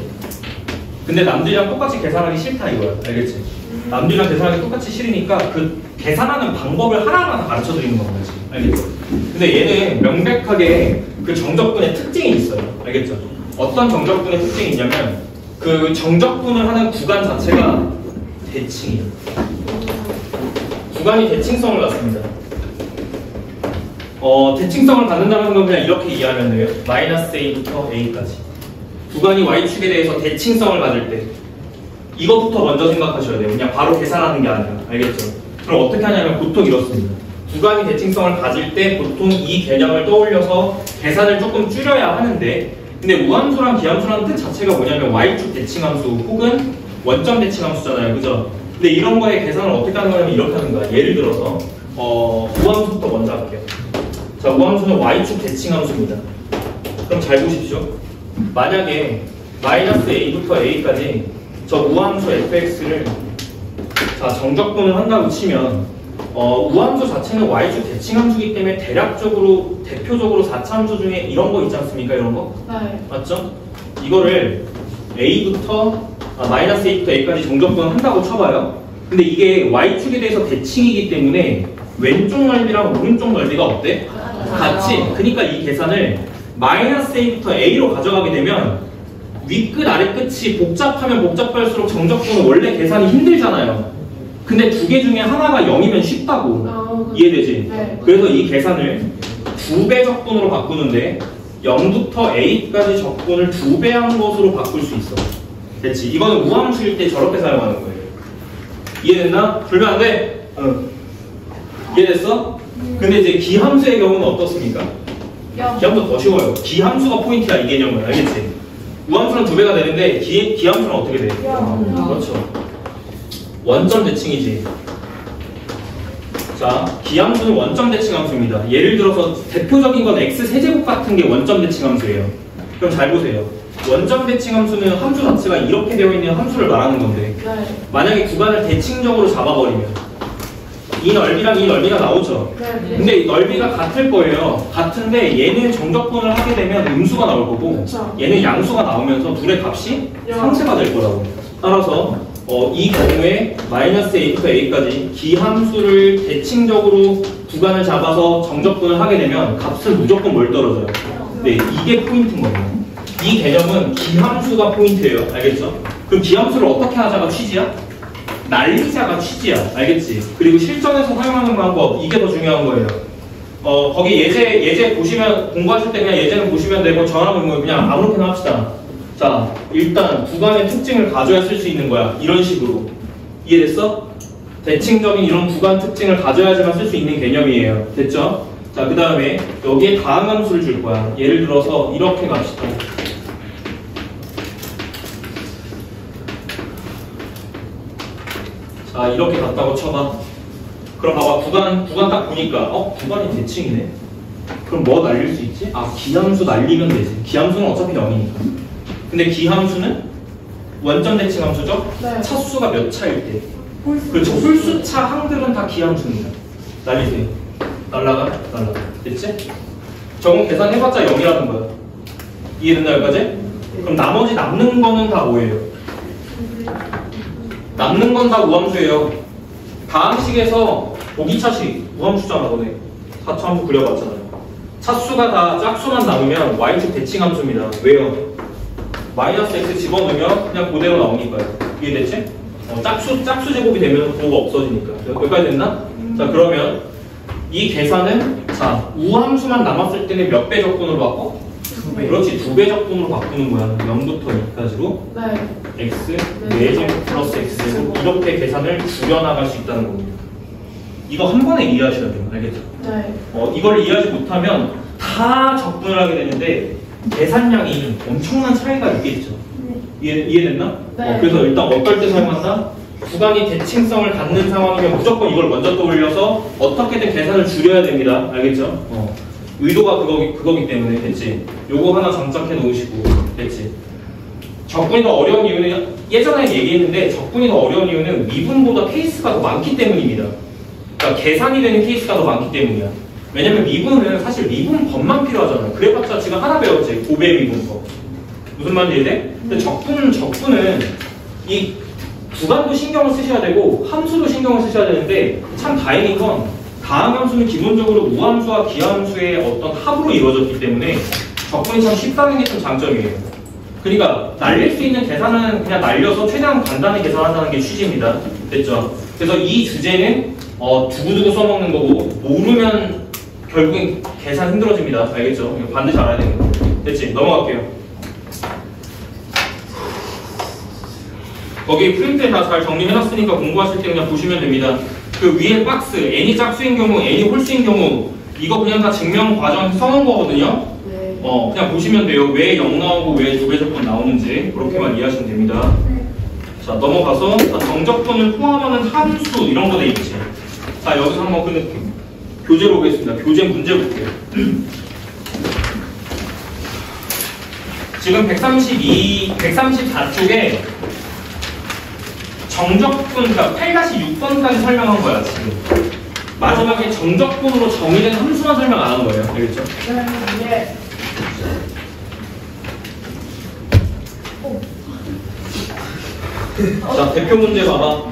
근데 남들이랑 똑같이 계산하기 싫다 이거야. 알겠지? 남들이랑 계산하기 똑같이 싫으니까 그 계산하는 방법을 하나하나 가르쳐 드리는 거지. 알겠죠? 근데 얘는 명백하게 그 정적분의 특징이 있어요. 알겠죠? 어떤 정적분의 특징이 있냐면 그 정적분을 하는 구간 자체가 대칭이에요. 구간이 대칭성을 갖습니다. 대칭성을 갖는다는 건 그냥 이렇게 이해하면 돼요. 마이너스 a부터 a까지. 구간이 y축에 대해서 대칭성을 가질 때 이것부터 먼저 생각하셔야 돼요. 그냥 바로 계산하는 게 아니라. 알겠죠? 그럼 어떻게 하냐면 보통 이렇습니다. 구간이 대칭성을 가질 때 보통 이 개념을 떠올려서 계산을 조금 줄여야 하는데, 근데 우함수랑 기함수라는 뜻 자체가 뭐냐면 y축 대칭함수 혹은 원점 대칭함수잖아요. 그죠? 근데 이런 거에 계산을 어떻게 하는 거냐면 이렇게 하는 거야. 예를 들어서 우함수부터 먼저 할게요. 자, 우함수는 y축 대칭함수입니다. 그럼 잘 보십시오. 만약에 마이너스 a부터 a까지 저 우함수 fx를 자 정적분을 한다고 치면 우함수 자체는 y축 대칭함수이기 때문에 대략적으로 대표적으로 4차함수 중에 이런 거 있지 않습니까? 이런 거? 네. 맞죠? 이거를 마이너스 a부터 a까지 정적분을 한다고 쳐봐요. 근데 이게 y축에 대해서 대칭이기 때문에 왼쪽 넓이랑 오른쪽 넓이가 어때? 같이. 그러니까 이 계산을 마이너스 a부터 a로 가져가게 되면 윗끝 아래끝이 복잡하면 복잡할수록 정적분은 원래 계산이 힘들잖아요. 근데 두 개 중에 하나가 0이면 쉽다고. 이해되지? 네. 그래서 이 계산을 2배 적분으로 바꾸는데 0부터 a까지 적분을 2배 한 것으로 바꿀 수 있어. 됐지? 이거는 우함수일 때 저렇게 사용하는 거예요. 이해됐나? 불면 안 돼? 응. 이해됐어? 근데 이제 기함수의 경우는 어떻습니까? 기함수 더 쉬워요. 기함수가 포인트야, 이 개념은. 알겠지? 우함수는 2배가 되는데 기함수는 어떻게 돼? 그렇죠. 원점 대칭이지. 자, 기함수는 원점 대칭 함수입니다. 예를 들어서 대표적인 건 x세제곱 같은 게 원점 대칭 함수예요. 그럼 잘 보세요. 원점 대칭 함수는 함수 자체가 이렇게 되어 있는 함수를 말하는 건데, 네. 만약에 구간을 대칭적으로 잡아버리면 이 넓이랑 이 넓이가 나오죠. 네. 근데 이 넓이가 같을 거예요. 같은데 얘는 정적분을 하게 되면 음수가 나올 거고, 그쵸. 얘는 양수가 나오면서 둘의 값이 상쇄가 될 거라고. 따라서 이 경우에 마이너스 a부터 a까지 기함수를 대칭적으로 구간을 잡아서 정적분을 하게 되면 값은 무조건 뭘 떨어져요? 네, 이게 포인트인 거예요. 이 개념은 기함수가 포인트예요. 알겠죠? 그럼 기함수를 어떻게 하자가 취지야? 날리자가 취지야. 알겠지? 그리고 실전에서 사용하는 방법, 이게 더 중요한 거예요. 거기 예제 보시면, 공부하실 때 그냥 예제는 보시면 되고, 전화번호 그냥 아무렇게나 합시다. 자, 일단 구간의 특징을 가져야 쓸 수 있는 거야. 이런 식으로. 이해됐어? 대칭적인 이런 구간 특징을 가져야지만 쓸 수 있는 개념이에요. 됐죠? 자, 그 다음에 여기에 다항함수를 줄 거야. 예를 들어서 이렇게 갑시다. 자, 이렇게 갔다고 쳐봐. 그럼 봐봐. 구간 딱 보니까 구간이 대칭이네. 그럼 뭐 날릴 수 있지? 기함수 날리면 되지. 기함수는 어차피 0이니까. 근데 기함수는 원점 대칭 함수죠? 네. 차수가 몇 차일 때? 그렇죠. 홀수차 항들은 다 기함수입니다. 날리세요. 날라가. 됐지? 저건 계산해봤자 0이라는 거야. 이해됐나 여기까지? 그럼 나머지 남는 거는 다 뭐예요? 남는 건 다 우함수예요. 다항식에서 보기차식 우함수잖아. 너네 4차함수 그려봤잖아요. 차수가 다 짝수만 남으면 y축 대칭함수입니다. 왜요? 마이너스 x 집어넣으면 그냥 그대로 나오니까요. 이해됐지? 짝수 제곱이 되면 그거가 없어지니까. 여기까지 됐나? 자, 그러면 이 계산은 자 우함수만 남았을 때는 몇 배 적분으로 바꿔? 2배. 그렇지, 2배 적분으로 바꾸는 거야. 0부터 2까지로 네. x 4제곱 플러스 x제곱 이렇게 계산을 줄여나갈 수 있다는 겁니다. 이거 한 번에 이해하셔야 돼요. 알겠죠? 네. 이걸 이해하지 못하면 다 적분을 하게 되는데 계산량이 엄청난 차이가 있겠죠. 이해됐나? 네. 그래서 일단 어떨 때 사용한다? 구간이 대칭성을 갖는 상황이면 무조건 이걸 먼저 떠올려서 어떻게든 계산을 줄여야 됩니다. 알겠죠? 의도가 그거기 때문에. 됐지? 요거 하나 장착해 놓으시고. 됐지? 적분이 더 어려운 이유는 예전에 얘기했는데 적분이 더 어려운 이유는 미분보다 케이스가 더 많기 때문입니다. 그러니까 계산이 되는 케이스가 더 많기 때문이야. 왜냐면 미분은 사실 미분법만 필요하잖아요. 그래봤자 지금 하나 배웠지. 고배 미분법. 무슨 말인지 이해돼? 근데 적분은 이 구간도 신경을 쓰셔야 되고 함수도 신경을 쓰셔야 되는데 참 다행인 건 다항함수는 기본적으로 우함수와 기함수의 어떤 합으로 이루어졌기 때문에 적분이 참 쉽다는 게 좀 장점이에요. 그러니까 날릴 수 있는 계산은 그냥 날려서 최대한 간단히 계산한다는 게 취지입니다. 됐죠? 그래서 이 주제는 두고두고 써먹는 거고 모르면 결국엔 계산 힘들어집니다. 알겠죠? 이거 반드시 알아야 되는 거. 됐지? 넘어갈게요. 거기 프린트에 다 잘 정리해놨으니까 공부하실 때 그냥 보시면 됩니다. 그 위에 박스 n이 짝수인 경우, n이 홀수인 경우 이거 그냥 다 증명 과정 써놓은 거거든요. 네. 그냥 보시면 돼요. 왜 0 나오고 왜 두 배 적분 나오는지 그렇게만 이해하시면 됩니다. 자, 넘어가서 정적분을 포함하는 함수 이런 거 돼 있지. 자, 여기서 한번 교재로 보겠습니다. 교재 문제 볼게요. 지금 134쪽에 정적분, 그러니까 8-6번까지 설명한 거야, 지금. 마지막에 정적분으로 정의된 함수만 설명 안 한 거예요. 알겠죠? 네. 자, 대표 문제 봐봐.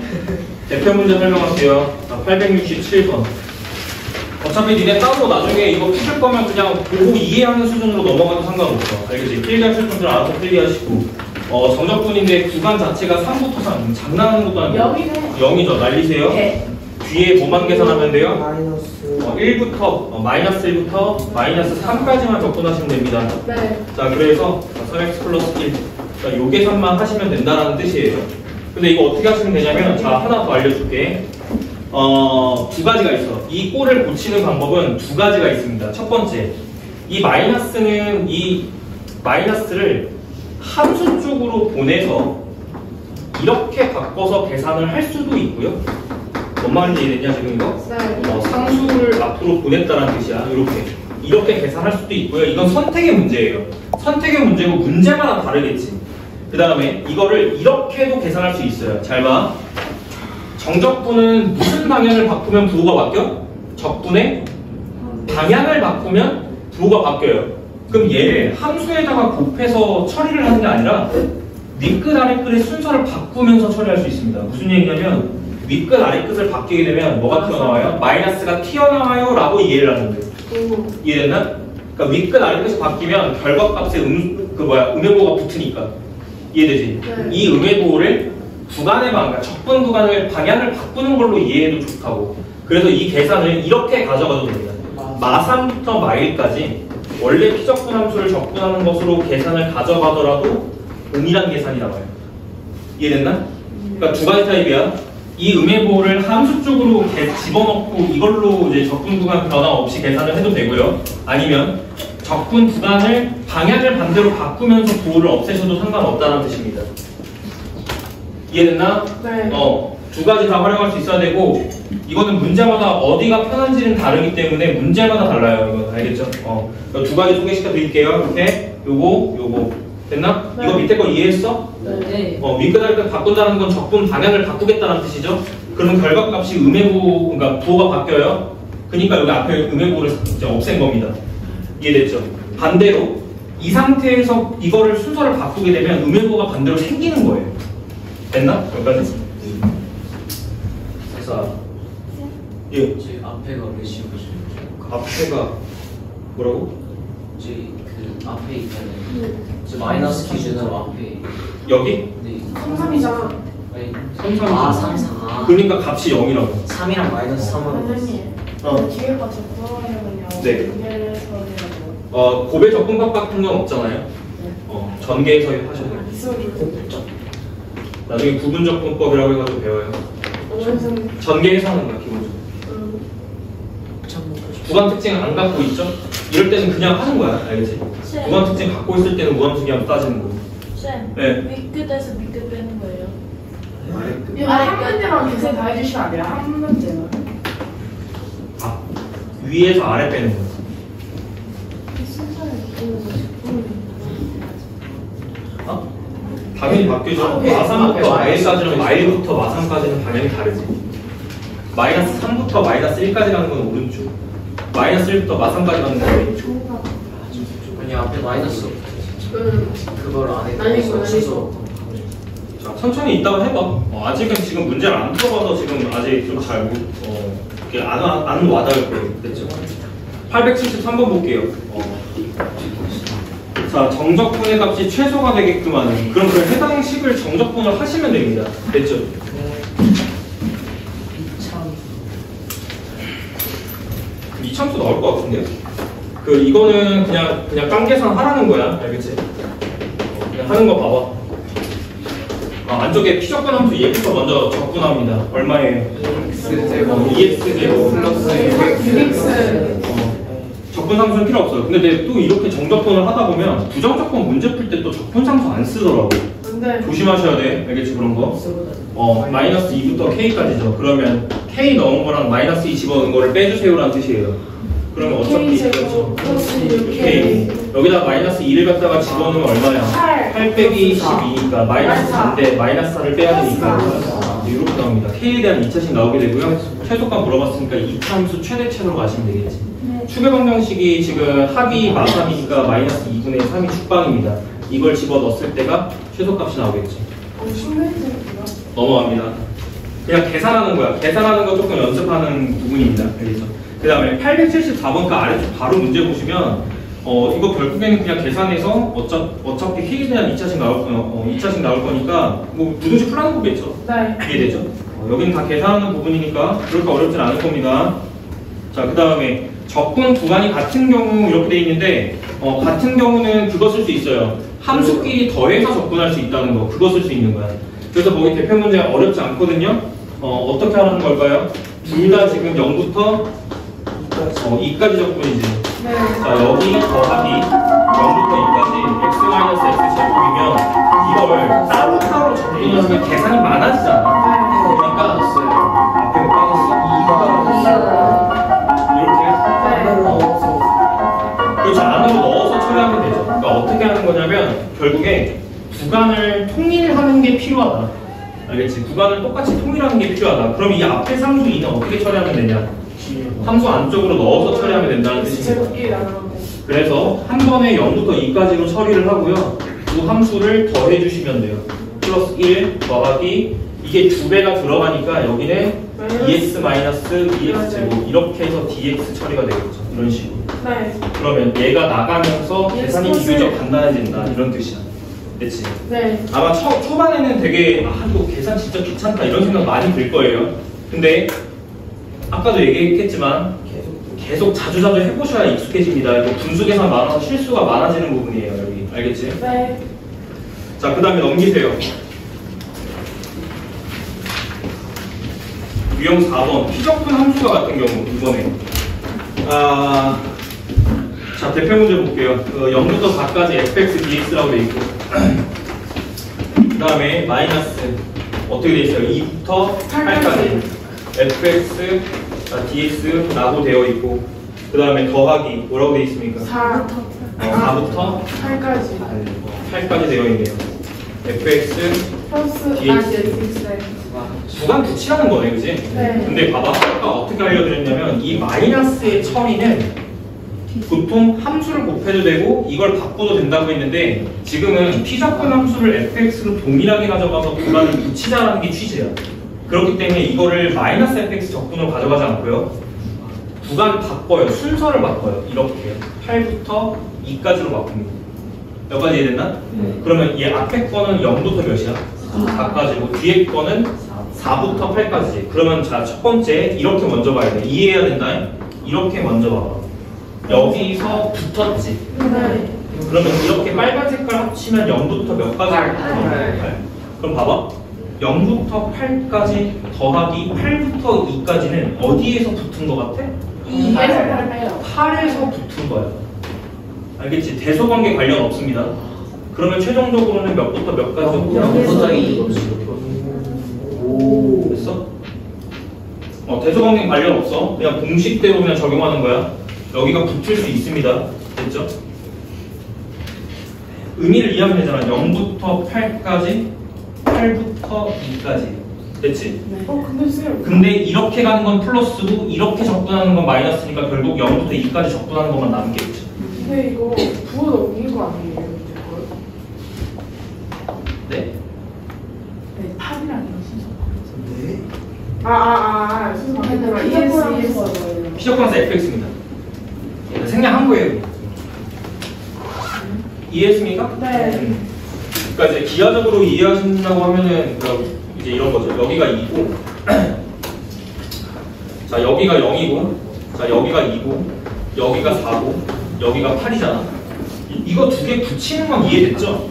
대표 문제 설명할게요. 자, 867번. 어차피 니네 따로 나중에 이거 푸실 거면 그냥 보고 이해하는 수준으로 넘어가도 상관없어. 알겠지? 필기하실 분들 알아서 필기하시고. 정적분인데 구간 자체가 3부터 3. 장난하는 것도 아니고. 0이네. 0이죠. 날리세요. 네. 뒤에 뭐만 계산하면 돼요? 마이너스 1부터, 마이너스 1부터 마이너스 3까지만 접근하시면 됩니다. 네. 자, 그래서 3x 플러스 1. 자, 요 계산만 하시면 된다는 뜻이에요. 근데 이거 어떻게 하시면 되냐면, 자, 하나 더 알려줄게. 두 가지가 있어. 이 꼴을 고치는 방법은 두 가지가 있습니다. 첫 번째, 이 마이너스를 함수 쪽으로 보내서 이렇게 바꿔서 계산을 할 수도 있고요. 뭔 말인지 이해됐냐, 지금 이거? 네. 상수를 앞으로 보냈다는 뜻이야. 이렇게 계산할 수도 있고요. 이건 선택의 문제예요. 선택의 문제고 문제마다 다르겠지. 그 다음에 이거를 이렇게도 계산할 수 있어요. 잘 봐. 정적분은 무슨 방향을 바꾸면 부호가 바뀌어? 적분의 방향을 바꾸면 부호가 바뀌어요. 그럼 얘를 함수에다가 곱해서 처리를 하는 게 아니라 윗끝 아랫끝의 순서를 바꾸면서 처리할 수 있습니다. 무슨 얘기냐면 윗끝 아랫끝을 바뀌게 되면 뭐가 튀어나와요? 마이너스가 튀어나와요 라고 이해를 하는 거예요. 이해됐나? 그러니까 윗끝 아랫끝이 바뀌면 결과값에 음해보호가 붙으니까. 이해되지? 네. 이 음해보호를 구간의 그러니까 적분 구간을 방향을 바꾸는 걸로 이해해도 좋다고. 그래서 이 계산을 이렇게 가져가도 됩니다. 마3부터 마1까지 원래 피적분 함수를 적분하는 것으로 계산을 가져가더라도 동일한 계산이 나와요. 이해됐나? 그러니까 두 가지 타입이야. 이 음해보호를 함수 쪽으로 집어넣고 이걸로 이제 적분 구간 변화 없이 계산을 해도 되고요. 아니면 적분 구간을 방향을 반대로 바꾸면서 보호를 없애셔도 상관없다는 뜻입니다. 이해됐나? 네. 두 가지 다 활용할 수 있어야 되고, 이거는 문제마다 어디가 편한지는 다르기 때문에 문제마다 달라요. 이거 알겠죠? 두 가지 소개시켜 드릴게요. 이렇게 요거 됐나? 네. 이거 밑에 거 이해했어? 네. 윗끝 아랫끝 바꾼다는 건 적분 방향을 바꾸겠다는 뜻이죠. 그러면 결과값이 음해보호, 그러니까 부호가 바뀌어요. 그러니까 여기 앞에 음해보호를 이제 없앤 겁니다. 이해됐죠? 반대로 이 상태에서 이거를 순서를 바꾸게 되면 음해보호가 반대로 생기는 거예요. 됐나? 여기까지. 그래서 예. 제 앞에가 왜 씌우죠? 앞에가 뭐라고? 그 앞에 있잖아요. 저 마이너스 기준으로 앞에. 여기? 네. 3이잖아. 아니. 3, 3. 아, 3, 4. 그러니까 값이 0이라고. 3이랑 마이너스 3은. 선생님, 뒤에 거 적분하려면요. 네. 연결해서 해야죠. 고배 적분법 같은 건 없잖아요. 전개해서 하셔야 돼요. 나중에 구분 적분법이라고 해가지고 배워요. 전개해서 하는 거야, 기본적으로. 구간 특징 안 갖고 있죠? 이럴 때는 그냥 하는 거야, 알겠지? 네. 구간 특징 갖고 있을 때는 무함수기하면 따지는 거고. 쌤, 네. 밑끝에서 밑끝 빼는 거예요. 이거 한 문제만 계속 다 해주시면 안 돼요? 한 문제만. 아, 위에서 아래 빼는 거야. 순서를 당연히 바뀌죠. 앞에, 마3부터 앞에 마일까지는 마일부터 마3까지는 방향이 다르지. 마이너스 3부터 마이너스 1까지 가는 건 오른쪽. 마이너스 1부터 마3까지 가는 건 왼쪽. 아니, 앞에 마이너스. 그걸 안에 아니, 넣어서 그거 취소. 자, 천천히 이따가 해봐. 아직은 지금 문제를 안 풀어봐서 지금 아직 좀 잘 안 와닿을 거예요. 됐죠? 873번 볼게요. 자, 정적분의 값이 최소가 되게끔 하는. 그럼 그 해당 식을 정적분을 하시면 됩니다. 됐죠? 이참수 나올 것 같은데요? 이거는 그냥 깡 계산 하라는 거야. 알겠지? 그냥 하는 거 봐봐. 안쪽에 피적분 함수 EX부터 먼저 적분합니다. 얼마예요? EX제곱 플러스 6x. 적분 함수는 필요 없어요. 근데 또 이렇게 정적분을 하다 보면 부정적분 문제 풀 때 또 적분 함수 안 쓰더라고. 근데 조심하셔야 돼. 알겠지? 그런 거. 마이너스 2부터 K까지죠. 그러면 K 넣은 거랑 마이너스 2 집어넣은 거를 빼주세요라는 뜻이에요. 그러면 어차피 K제곱 플러스 K 6k. 여기다 마이너스 2를 갖다가 집어넣으면 얼마야? 8 빼기 12니까 마이너스 4인데 마이너스 4를 빼야 되니까 이렇게 나옵니다. K에 대한 2차식 나오게 되고요. 최소값 물어봤으니까 2차함수 최대체로 가시면 되겠지. 추계 방정식이 지금 합이 마삼이니까 마이너스 2분의 3이 축방입니다. 이걸 집어넣었을 때가 최소값이 나오겠지. 신뢰했구나. 넘어갑니다. 그냥 계산하는 거야. 계산하는 거 조금 연습하는 부분입니다. 알겠죠? 그 다음에 874번가 아래쪽 바로 문제 보시면 이거 결국에는 그냥 계산해서 어차피 K에 대한 2차식 나올 거니까 뭐 부등식 풀라는 거겠죠? 네. 이해되죠? 여기는 다 계산하는 부분이니까 그렇게 어렵진 않을 겁니다. 자, 그 다음에 적분 구간이 같은 경우 이렇게 돼 있는데 같은 경우는 그거 쓸 수 있어요. 함수끼리 더해서 적분할 수 있다는 거, 그거 쓸 수 있는 거야. 그래서 거기 대표 문제가 어렵지 않거든요. 어떻게 하는 걸까요? 둘 다 지금 0부터 2까지 적분이지. 네. 자, 여기 더하기 0부터 2까지 x-x 제곱이면 이걸 따로따로 적분하면 계산이 많아지잖아. 그러니까 앞에 그렇죠. 안으로 넣어서 처리하면 되죠. 그러니까 어떻게 하는 거냐면 결국에 구간을 통일하는 게 필요하다. 알겠지? 구간을 똑같이 통일하는 게 필요하다. 그럼 이 앞에 상수 2는 어떻게 처리하면 되냐? 함수 안쪽으로 넣어서 처리하면 된다는 뜻입니다. 제곱끼리 나누면 돼. 그래서 한 번에 0부터 2까지로 처리를 하고요. 그 함수를 더해 주시면 돼요. 플러스 1 더하기 이게 2배가 들어가니까 여기는 EX-EX 제곱 이렇게 해서 DX 처리가 되겠죠. 이런 식으로. 네. 그러면 얘가 나가면서 계산이 비교적 간단해진다 이런 뜻이야. 됐지? 네. 아마 초반에는 되게 이거 계산 진짜 귀찮다 이런 생각 많이 들 거예요. 근데 아까도 얘기했겠지만 계속 자주자주 해보셔야 익숙해집니다. 이거 분수 계산 많아서 실수가 많아지는 부분이에요. 여기 알겠지? 네. 자, 그 다음에 넘기세요. 유형 4번 피적분 함수가 같은 경우 이번에 자, 대표 문제 볼게요. 0부터 4까지 fx dx라고 돼 있고 그 다음에 마이너스 어떻게 돼 있어요? 2부터 8까지 fx dx라고 되어 있고 그 다음에 더하기 뭐라고 돼 있습니까? 4부터 8까지 되어 있네요. fx 플러스 dx 구간 붙이라는 거네, 그지? 네. 근데 봐봐, 아까 어떻게 알려드렸냐면 이 마이너스의 처리는 보통 함수를 곱해도 되고 이걸 바꿔도 된다고 했는데 지금은 피적분 함수를 fx로 동일하게 가져가서 구간을 붙이자라는 게 취지야. 그렇기 때문에 이거를 마이너스 fx 적분으로 가져가지 않고요. 구간을 바꿔요. 순서를 바꿔요. 이렇게 8부터 2까지로 바꿉니다. 몇 가지 이해됐나? 그러면 얘 앞에 거는 0부터 몇이야? 4까지고 뒤에 거는 4부터 8까지. 그러면 자, 첫 번째 이렇게 먼저 봐야 돼. 이해해야 된다. 이렇게 먼저 봐봐. 여기서 붙었지. 네. 그러면 이렇게 빨간 색깔 합치면 0부터 몇 까지? 8. 그럼 봐봐. 0부터 8까지 더하기 8부터 2까지는 어디에서 붙은 거 같아? 2에서 8에서 붙은 거야. 알겠지? 대소관계 관련 없습니다. 그러면 최종적으로는 몇부터 몇까지? 0부터 2 됐어? 대소관계 관련 없어. 그냥 공식대로 그냥 적용하는 거야. 여기가 붙을 수 있습니다. 됐죠? 의미를 이해하면 되잖아. 0부터 8까지, 8부터 2까지. 됐지? 근데 쌤. 근데 이렇게 가는 건 플러스고 이렇게 적분하는 건 마이너스니까 결국 0부터 2까지 적분하는 것만 남겠죠. 근데 이거 부호 넘긴 거 아니에요? 이제 거의? 네? 네, 8이랑 이런 순서. 네. 순서 바뀌더라. ES. 피적분해서 fx입니다. 생략한 거예요. 이해했습니까? 네. 그러니까 이제 기하적으로 이해하신다고 하면은 이제 이런 거죠. 여기가 2고 자, 여기가 0이고 자, 자, 여기가 2고, 여기가 4고, 여기가 8이잖아. 이거 두 개 붙이는 건 이해됐죠?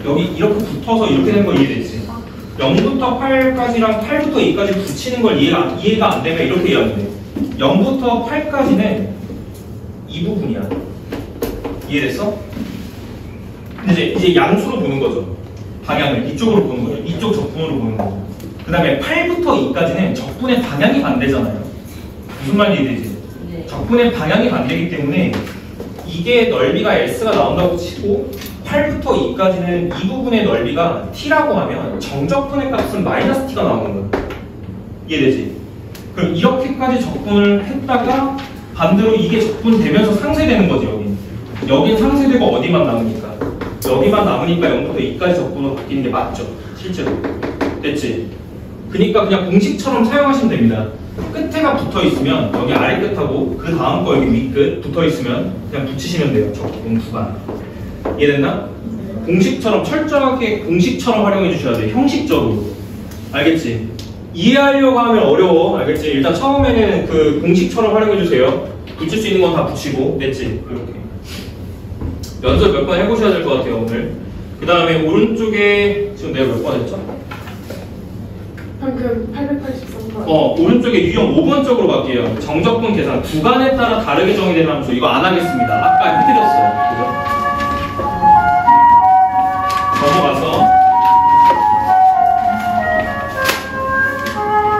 여기 이렇게 붙어서 이렇게 된 거 이해됐지? 0부터 8까지랑 8부터 2까지 붙이는 걸 이해가 안 되면 이렇게 이해하면 돼. 0부터 8까지는 이 부분이야. 이해됐어? 근데 이제 양수로 보는 거죠. 방향을 이쪽으로 보는 거죠. 이쪽 적분으로 보는 거죠. 그 다음에 8부터 2까지는 적분의 방향이 반대잖아요. 무슨 말인지 이해되지? 네. 적분의 방향이 반대이기 때문에 이게 넓이가 S가 나온다고 치고 8부터 2까지는 이 부분의 넓이가 T라고 하면 정적분의 값은 마이너스 T가 나오는 거야. 이해되지? 그럼 이렇게까지 적분을 했다가 반대로 이게 적분되면서 상쇄되는 거지. 여긴 상쇄되고 어디만 남으니까 여기만 남으니까 0부터 2까지 적분으로 바뀌는 게 맞죠. 실제로. 됐지? 그러니까 그냥 공식처럼 사용하시면 됩니다. 끝에가 붙어있으면 여기 아래 끝하고 그 다음 거 여기 윗끝 붙어있으면 그냥 붙이시면 돼요. 적분 구간. 이해됐나? 공식처럼 철저하게 공식처럼 활용해 주셔야 돼요. 형식적으로. 알겠지? 이해하려고 하면 어려워. 알겠지? 일단 처음에는 그 공식처럼 활용해 주세요. 붙일 수 있는 건 다 붙이고. 됐지? 이렇게. 연습 몇 번 해보셔야 될 것 같아요, 오늘. 그 다음에 오른쪽에 지금 내가 몇 번 했죠? 방금 883번. 오른쪽에 유형 5번 쪽으로 갈게요. 정적분 계산. 구간에 따라 다르게 정의되는 함수. 이거 안 하겠습니다. 아까 해드렸어요. 그죠? 넘어가서.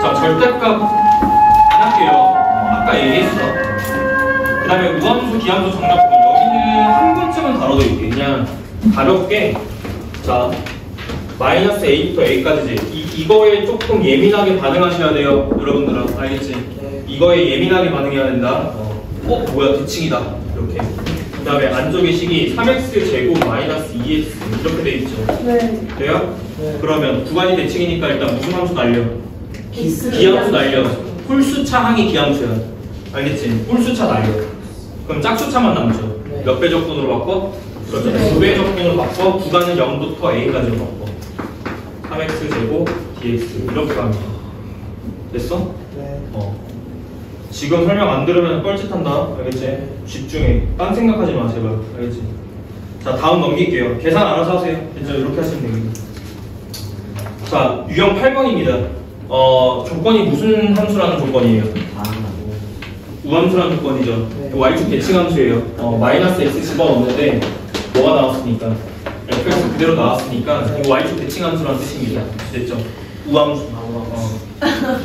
자, 절대값 안 할게요. 아까 얘기했어. 그 다음에 우함수, 기함수, 정적분. 여기는 한 번쯤은 다뤄도 이렇게 그냥 가볍게. 자, 마이너스 A부터 A까지지. 이거에 조금 예민하게 반응하셔야 돼요. 여러분들은. 알겠지? 네. 이거에 예민하게 반응해야 된다. 뭐야, 대칭이다. 이렇게. 그 다음에 안쪽의 식이 3x 제곱 마이너스 2x 이렇게 돼 있죠. 네. 돼요? 네. 그러면 구간이 대칭이니까 일단 무슨 함수 날려? X. 기함수 날려. 홀수차 항이 기함수야. 알겠지? 홀수차 날려. 그럼 짝수차만 남죠. 네. 몇 배 적분으로 바꿔? 그렇죠. 네. 2배 적분으로 바꿔. 구간은 0부터 A까지로 바꿔. 3x 제곱 dx 이렇게 합니다. 됐어? 네. 지금 설명 안 들으면 뻘짓한다. 알겠지? 집중해. 딴 생각하지 마 제발. 알겠지? 자, 다음 넘길게요. 계산 알아서 하세요. 괜찮아. 이렇게 하시면 됩니다. 자, 유형 8번입니다. 조건이 무슨 함수라는 조건이에요? 우함수라는 조건이죠. 네. y축 대칭함수예요. 마이너스 x 집어넣는데 뭐가 나왔으니까 fx 그대로 나왔으니까 이거 y축 대칭함수라는 뜻입니다. 됐죠? 우함수.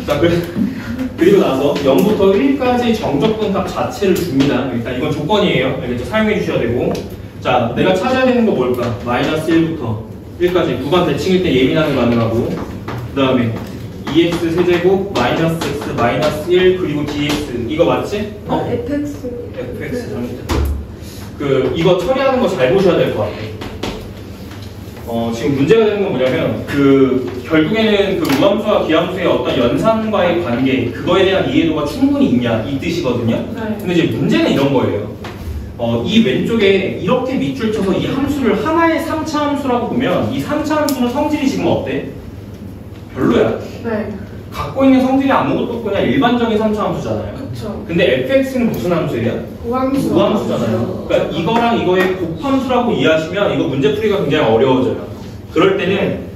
자, 그리고 나서 0부터 1까지 정적분 값 자체를 줍니다. 일단 이건 조건이에요. 알겠죠? 사용해 주셔야 되고. 자, 내가 찾아야 되는 거 뭘까? 마이너스 1부터 1까지 구간 대칭일 때 예민하게 반응하고, 그 다음에 2x 세제곱 마이너스 x 마이너스 1 그리고 dx 이거 맞지? FX. fx 잘못했다. 이거 처리하는 거 잘 보셔야 될 것 같아요. 지금 문제가 되는 건 뭐냐면 결국에는 그 우함수와 기함수의 어떤 연산과의 관계 그거에 대한 이해도가 충분히 있냐 이 뜻이거든요. 네. 근데 이제 문제는 이런 거예요. 이 왼쪽에 이렇게 밑줄 쳐서 이 함수를 하나의 3차 함수라고 보면 이 3차 함수는 성질이 지금 어때? 별로야. 네. 갖고 있는 성질이 아무것도 없고 그냥 일반적인 3차 함수잖아요. 그쵸. 근데 fx는 무슨 함수예요? 우함수. 우함수잖아요. 그러니까 이거랑 이거의 곱함수라고 이해하시면 이거 문제 풀이가 굉장히 어려워져요. 그럴 때는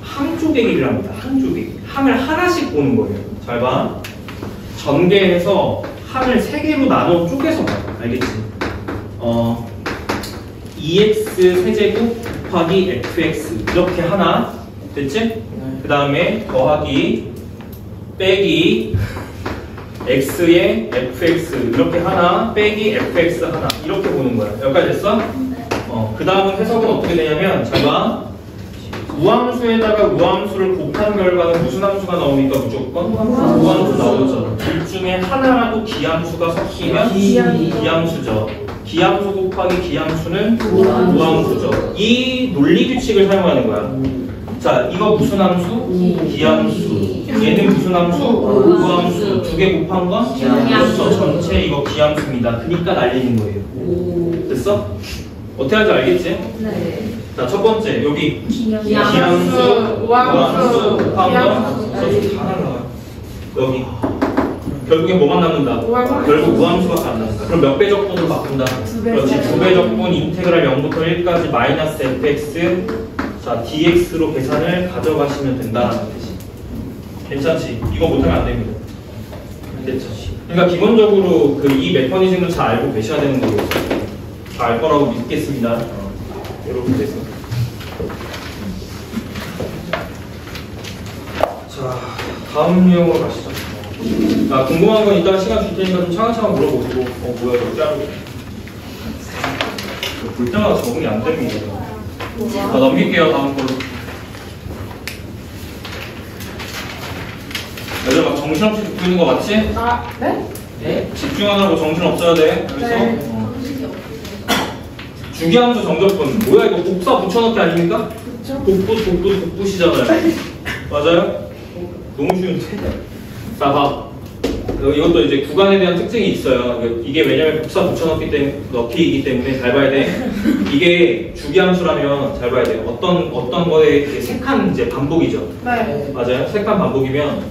항조배기를 합니다. 항조배기. 항을 하나씩 보는 거예요. 잘 봐. 전개해서 항을 3개로 나눠 쪼개서 봐요. 알겠지? 2x 세제곱 곱하기 fx 이렇게 하나. 됐지? 그 다음에 더하기 빼기 x에 fx 이렇게 하나 빼기 fx 하나 이렇게 보는 거야. 여기까지 됐어? 그 다음은 해석은 어떻게 되냐면 잘 봐. 우함수에다가 우함수를 곱한 결과는 무슨 함수가 나옵니까? 무조건? 우함수 나오죠. 둘 중에 하나라도 기함수가 섞이면 기함수죠. 기함수 곱하기 기함수는 우함수죠. 이 논리 규칙을 사용하는 거야. 자, 이거 무슨 함수? 기함수. 얘는 무슨 함수? 우함수. 두 개 곱한 건? 그렇죠. 전체 이거 기함수입니다. 그러니까 날리는 거예요. 됐어? 어떻게 하는지 알겠지? 네. 자, 첫 번째 여기 기함수, 우함수, 곱한 건? 기함수. 저기 다 날라가요. 여기 결국에 뭐만 남는다? 우함수. 결국 우함수가 안 남는다. 그럼 몇 배 적분으로 바꾼다? 두 배. 그렇지. 2배 적분 인테그랄 0부터 1까지 마이너스 fx 자 dx로 계산을 가져가시면 된다는 뜻이. 괜찮지? 이거 못하면 안 됩니다. 괜찮지? 그러니까 기본적으로 그 이 메커니즘을 잘 알고 계셔야 되는 거고 다 알 거라고 믿겠습니다. 이렇게 돼서. 자, 다음 내용으로 가시죠. 자, 궁금한 건 이따가 시간 줄 테니까 좀 차근차근 물어보시고. 뭐야, 이거 자르고. 볼 때마다 적응이 안 됩니다. 자, 넘길게요, 다음 걸로. 애들 막 정신없이 듣고 있는 거 맞지? 아, 네? 네? 집중하느라고 정신 없어야 돼. 여기서. 네. 주기함수 정적분. 뭐야, 이거 복사 붙여넣기 아닙니까? 그쵸? 복붙이잖아요. 맞아요? 너무 쉬운데? 자, 봐. 이것도 이제 구간에 대한 특징이 있어요. 이게 왜냐면 복사 붙여넣기이기 때문에 잘 봐야 돼. 이게 주기함수라면 잘 봐야 돼. 어떤 거에 세 칸 이제 반복이죠. 네. 맞아요? 세 칸 반복이면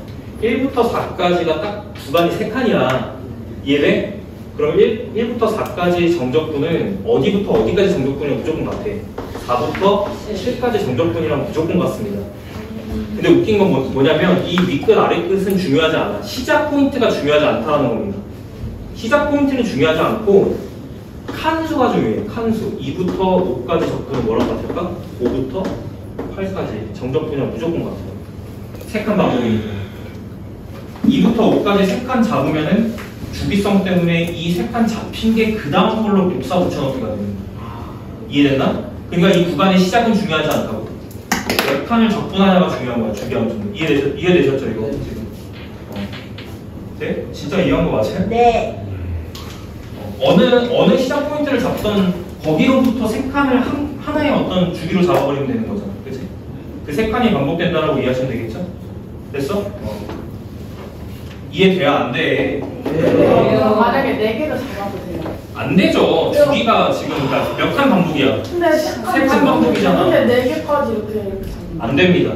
1부터 4까지가 딱 구간이 세 칸이야. 이해돼? 그럼 1부터 4까지 정적분은 어디부터 어디까지 정적분이랑 무조건 같아. 4부터 7까지 정적분이랑 무조건 같습니다. 근데 웃긴 건 뭐냐면 이 윗끝 아랫끝은 중요하지 않아. 시작 포인트가 중요하지 않다는 겁니다. 시작 포인트는 중요하지 않고 칸수가 중요해요. 칸수. 2부터 5까지 적분은 뭐랑 같을까? 5부터 8까지 정적분이랑 무조건 같아요. 세 칸 반복이니까. 2부터 5까지 세 칸 잡으면은 주기성 때문에 이 세 칸 잡힌 게 그 다음 걸로 복사 붙여넣기가 됩니다. 이해됐나? 그러니까 이 구간의 시작은 중요하지 않다고. 몇 칸을 적분하냐가 중요한 거야, 주기함수는. 이해되셨죠, 이거? 지금? 네? 진짜 이해한 거 맞아요? 네. 어느 시작 포인트를 잡던 거기로부터 세 칸을 하나의 어떤 주기로 잡아버리면 되는 거잖아. 그치? 그 세 칸이 반복된다라고 이해하시면 되겠죠? 됐어? 이해돼야 안 돼. 만약에 4개를 잡아도 돼요. 안 되죠. 주기가 지금 그러니까 몇 칸 반복이야. 근데 세칸 반복이잖아. 근데 4개까지 이렇게 잡는 안 됩니다.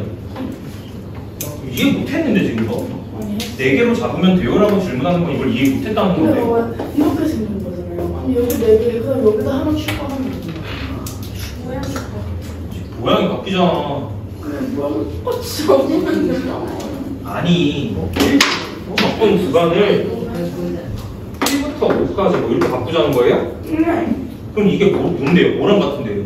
이해 못했는데 지금 너? 아니, 4개로 잡으면 돼요라고 질문하는 건 이걸 이해 못했다는 근데 건데. 이렇게 생긴 거잖아요. 그럼 여기 4개, 그럼 여기다 하나 추가하면 되잖아. 모양이 바뀌잖아. 똑같이 잡으면 되잖아. 아니 적분 구간을 1부터 5까지 뭐 이렇게 바꾸자는 거예요? 네. 그럼 이게 뭔데요? 뭐랑 같은데요?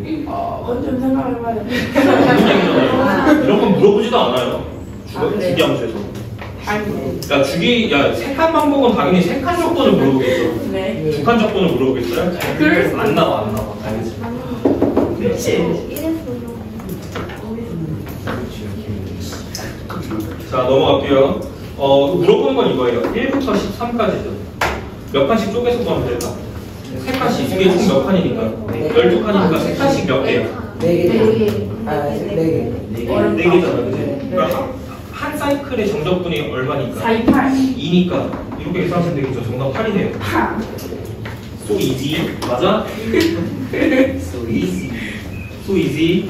완전 생각해봐야 돼. 무슨 얘기잖아요. 이런 건 물어보지도 않아요. 그래요? 주기함수에서. 아니. 야 세 칸 반복은 당연히 세 칸 적분을 물어보겠죠. 네. 두 칸 적분을 물어보겠어요? 그래서 안 나와. 알겠지? 그렇지. 자 넘어갈게요. 물어보는 건 이거예요. 1부터 13까지죠. 몇 칸씩 쪼개서 보면 될까? 세 칸씩. 이게 총 몇 칸이니까? 12칸이니까 세 칸씩 몇 개야? 4개. 아, 4개. 네 개잖아, 그치? 그러니까 한 사이클의 정적분이 얼마니까? 428. 2니까 이렇게 계산하시면 되겠죠. 정답 8이네요. So easy. 맞아? So easy. So easy.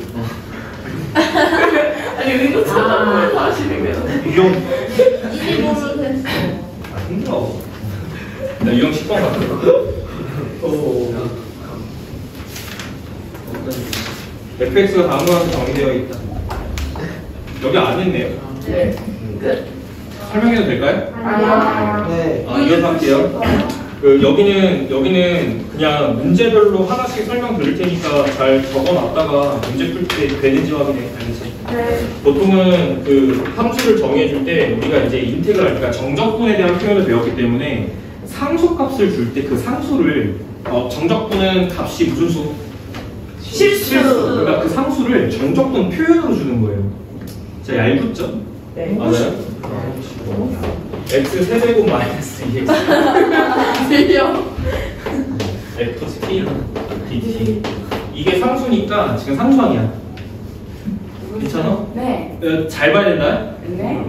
아니, 이거 찾아보면서 하시는 거예요. 유형 이제 몸을 그랬어. 힘들어. 나 유형 10번 같아. fx가 다음과 정의되어 있다. 여기 안 했네요. 네. 끝. 설명해도 될까요? 아. 네. 이어서 할게요. 여기는 그냥 문제별로 하나씩 설명 드릴 테니까 잘 적어놨다가 문제 풀 때 되는지 확인해. 알겠지? 네. 보통은 그 함수를 정해줄 때 우리가 이제 인테그랄, 그러니까 정적분에 대한 표현을 배웠기 때문에 상수값을 줄 때 그 상수를 정적분은 값이 무슨 수? 실수. 그러니까 그 상수를 정적분 표현으로 주는 거예요. 자, 얄궂죠? 네. 맞아요? x 세제곱 마이너스 2x 들려. f dt 이게 상수니까 지금 상수항이야. 괜찮아? 네. 잘 봐야 된다. 네.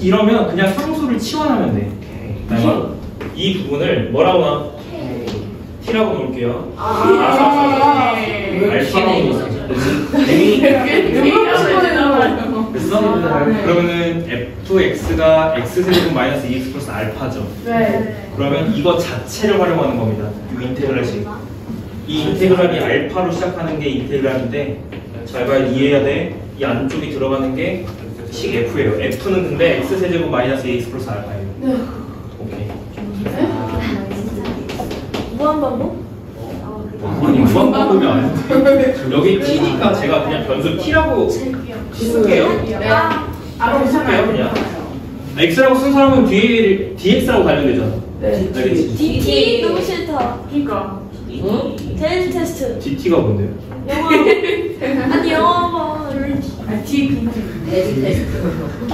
이러면 그냥 상수를 치환하면 돼. 이 부분을 뭐라고 나? t라고 놓을게요. 아. 알파라고 놓을게요. 이렇게 하면 되잖아요. 됐어? 그러면은 fx가 x세제곱 마이너스 2x 플러스 알파죠. 네. 그러면 이거 자체를 활용하는 겁니다. 이 인테그랄식. 이 인테그랄이 알파로 시작하는 게 인테그랄인데 잘 봐야 이해해야 돼. 이 안쪽이 들어가는 게 식 f예요. f는 근데 x세제곱 마이너스 2x 플러스 알파예요. 네. 오케이. 무한반복? 아니 무한 반복이 아닌데 여기 t니까 제가 그냥 변수 t라고 쓸게요. 네. 아, 쓸게요 그냥. x라고 쓴 사람은 뒤에 dx라고 달면 되잖아. 네. 알겠지? DT 너무 싫다. 그니까. 제일 테스트. dt가 뭔데요? 영어. 아니 영어 아, D 빈.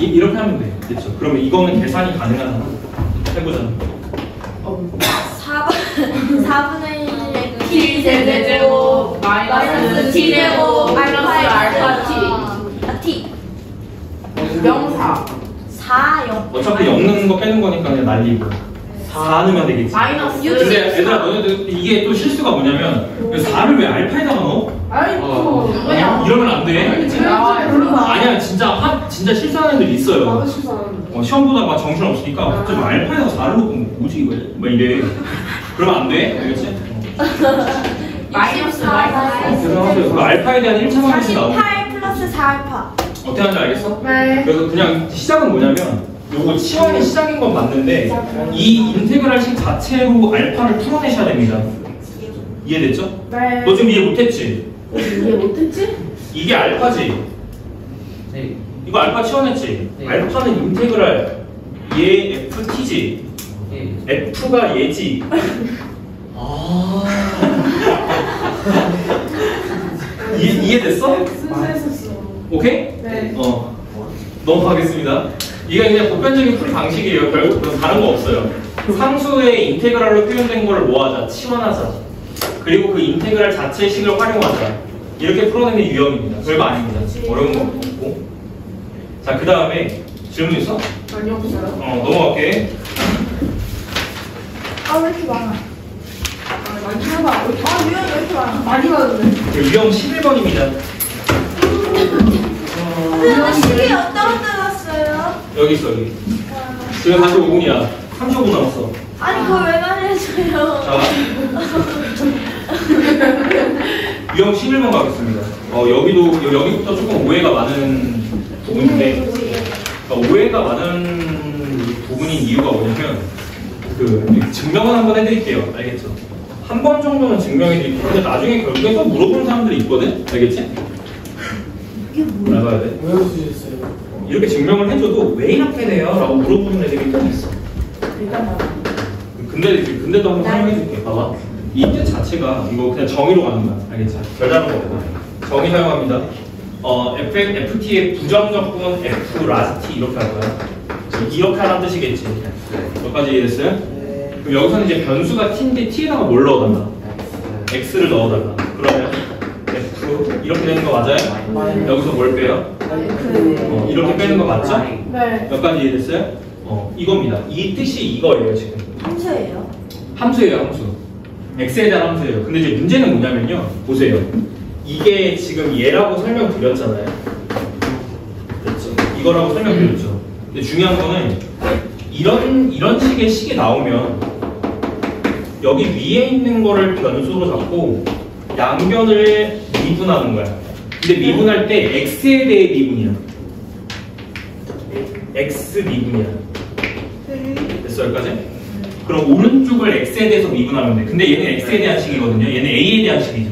이렇게 하면 돼. 그렇죠. 그러면 이거는 계산이 가능하잖아. 해보자. 4분의 1 T 제곱 마이너스 T 제곱 마이너스 알파 아, T. T. 명사. 4, 0. 어차피 0 넣는 거 빼는 거니까 그냥 날리고 4 넣으면 되겠지. 마이너스. 근데 얘들아 너네들 이게 또 실수가 뭐냐면 4를 왜 알파에다가 넣어? 아이고. 그냥. 이러면 안 돼. 지금 나와요. 아니야 진짜 실수하는 애들 있어요. 나도 실수하는데. 시험 보다가 정신 없으니까 갑자기 알파에다가 4를 넣고 뭐지 이거? 막 이래. 그러면 안 돼. 알겠지? 마이너스. 계산하세요. 그 알파에 대한 1차 방정식 나오고 48 플러스 4알파. 어떻게 하는지 알겠어? 네. 그래서 그냥 시작은 뭐냐면 요거 치환의 시작인 건 맞는데 이 인테그랄식 자체로 알파를 풀어내셔야 됩니다. 이해됐죠? 네. 너 지금 이해 못했지? 이해 못했지? 이게 알파지? 네. 이거 알파 치환했지? 네. 알파는 인테그랄 얘 ft지? 네. f가 얘지? 아. 이해됐어? 순수했었어. 오케이? 네. 넘어가겠습니다. 이게 그냥 보편적인 풀이 방식이에요. 별로 다른 거 없어요. 상수의 인테그랄로 표현된 걸 뭐하자? 치환하자. 그리고 그 인테그랄 자체의 식을 활용하자. 이렇게 풀어내는 유형입니다. 별거 아닙니다. 어려운 거 없고. 자, 그 다음에 질문 있어? 아니 없어요. 넘어갈게. 아, 왜 이렇게 많아? 많이 해봐. 아, 유형 왜 이렇게 많아? 많이 가는데. 유형 11번입니다. 근데 나 시계 어디다 놨어요? 여기 있어, 여기. 지금 45분이야. 35분 남았어. 아니, 그걸 왜 말해줘요? 자, 유형 11번 가겠습니다. 여기부터 조금 오해가 많은 부분인데, 그러니까 오해가 많은 부분인 이유가 뭐냐면, 증명은 한번 해드릴게요. 알겠죠? 한 번 정도는 증명해드릴게요. 근데 나중에 결국에 또 물어보는 사람들이 있거든? 알겠지? 알아야 돼. 왜 웃으셨어요? 이렇게 증명을 해줘도 왜 이렇게 돼요? 라고 물어보는 애들이 또 있어. 일단 나. 근데도 한번 설명해줄게. 봐봐. 이 뜻 자체가 이거 그냥 정의로 가는 거야. 알겠지? 별다른 거보다. 정의 사용합니다. ft의 부정적분 f 라지 t 이렇게 할 거야. 이렇게 하라는 뜻이겠지. 여기까지 이해됐어요? 네. 그럼 여기서는 이제 변수가 t인데 t에다가 뭘 넣어달라? x를 넣어달라. 그러면 f 이렇게 되는 거 맞아요? 여기서 뭘 빼요? 이렇게 빼는 거 맞죠? 네. 여기까지 이해됐어요? 이겁니다. 이 뜻이 이거예요 지금. 함수예요. 함수예요, 함수. x에 대한 함수예요. 근데 이제 문제는 뭐냐면요. 보세요. 이게 지금 얘라고 설명드렸잖아요. 그렇죠. 이거라고 설명드렸죠. 근데 중요한 거는 이런 식의 식이 나오면 여기 위에 있는 거를 변수로 잡고 양변을 미분하는 거야. 근데 미분할 때 x에 대해 미분이야. x 미분이야. 됐어, 여기까지? 그럼 오른쪽을 x에 대해서 미분하면 돼. 근데 얘는 x에 대한 식이거든요. 얘는 a에 대한 식이죠.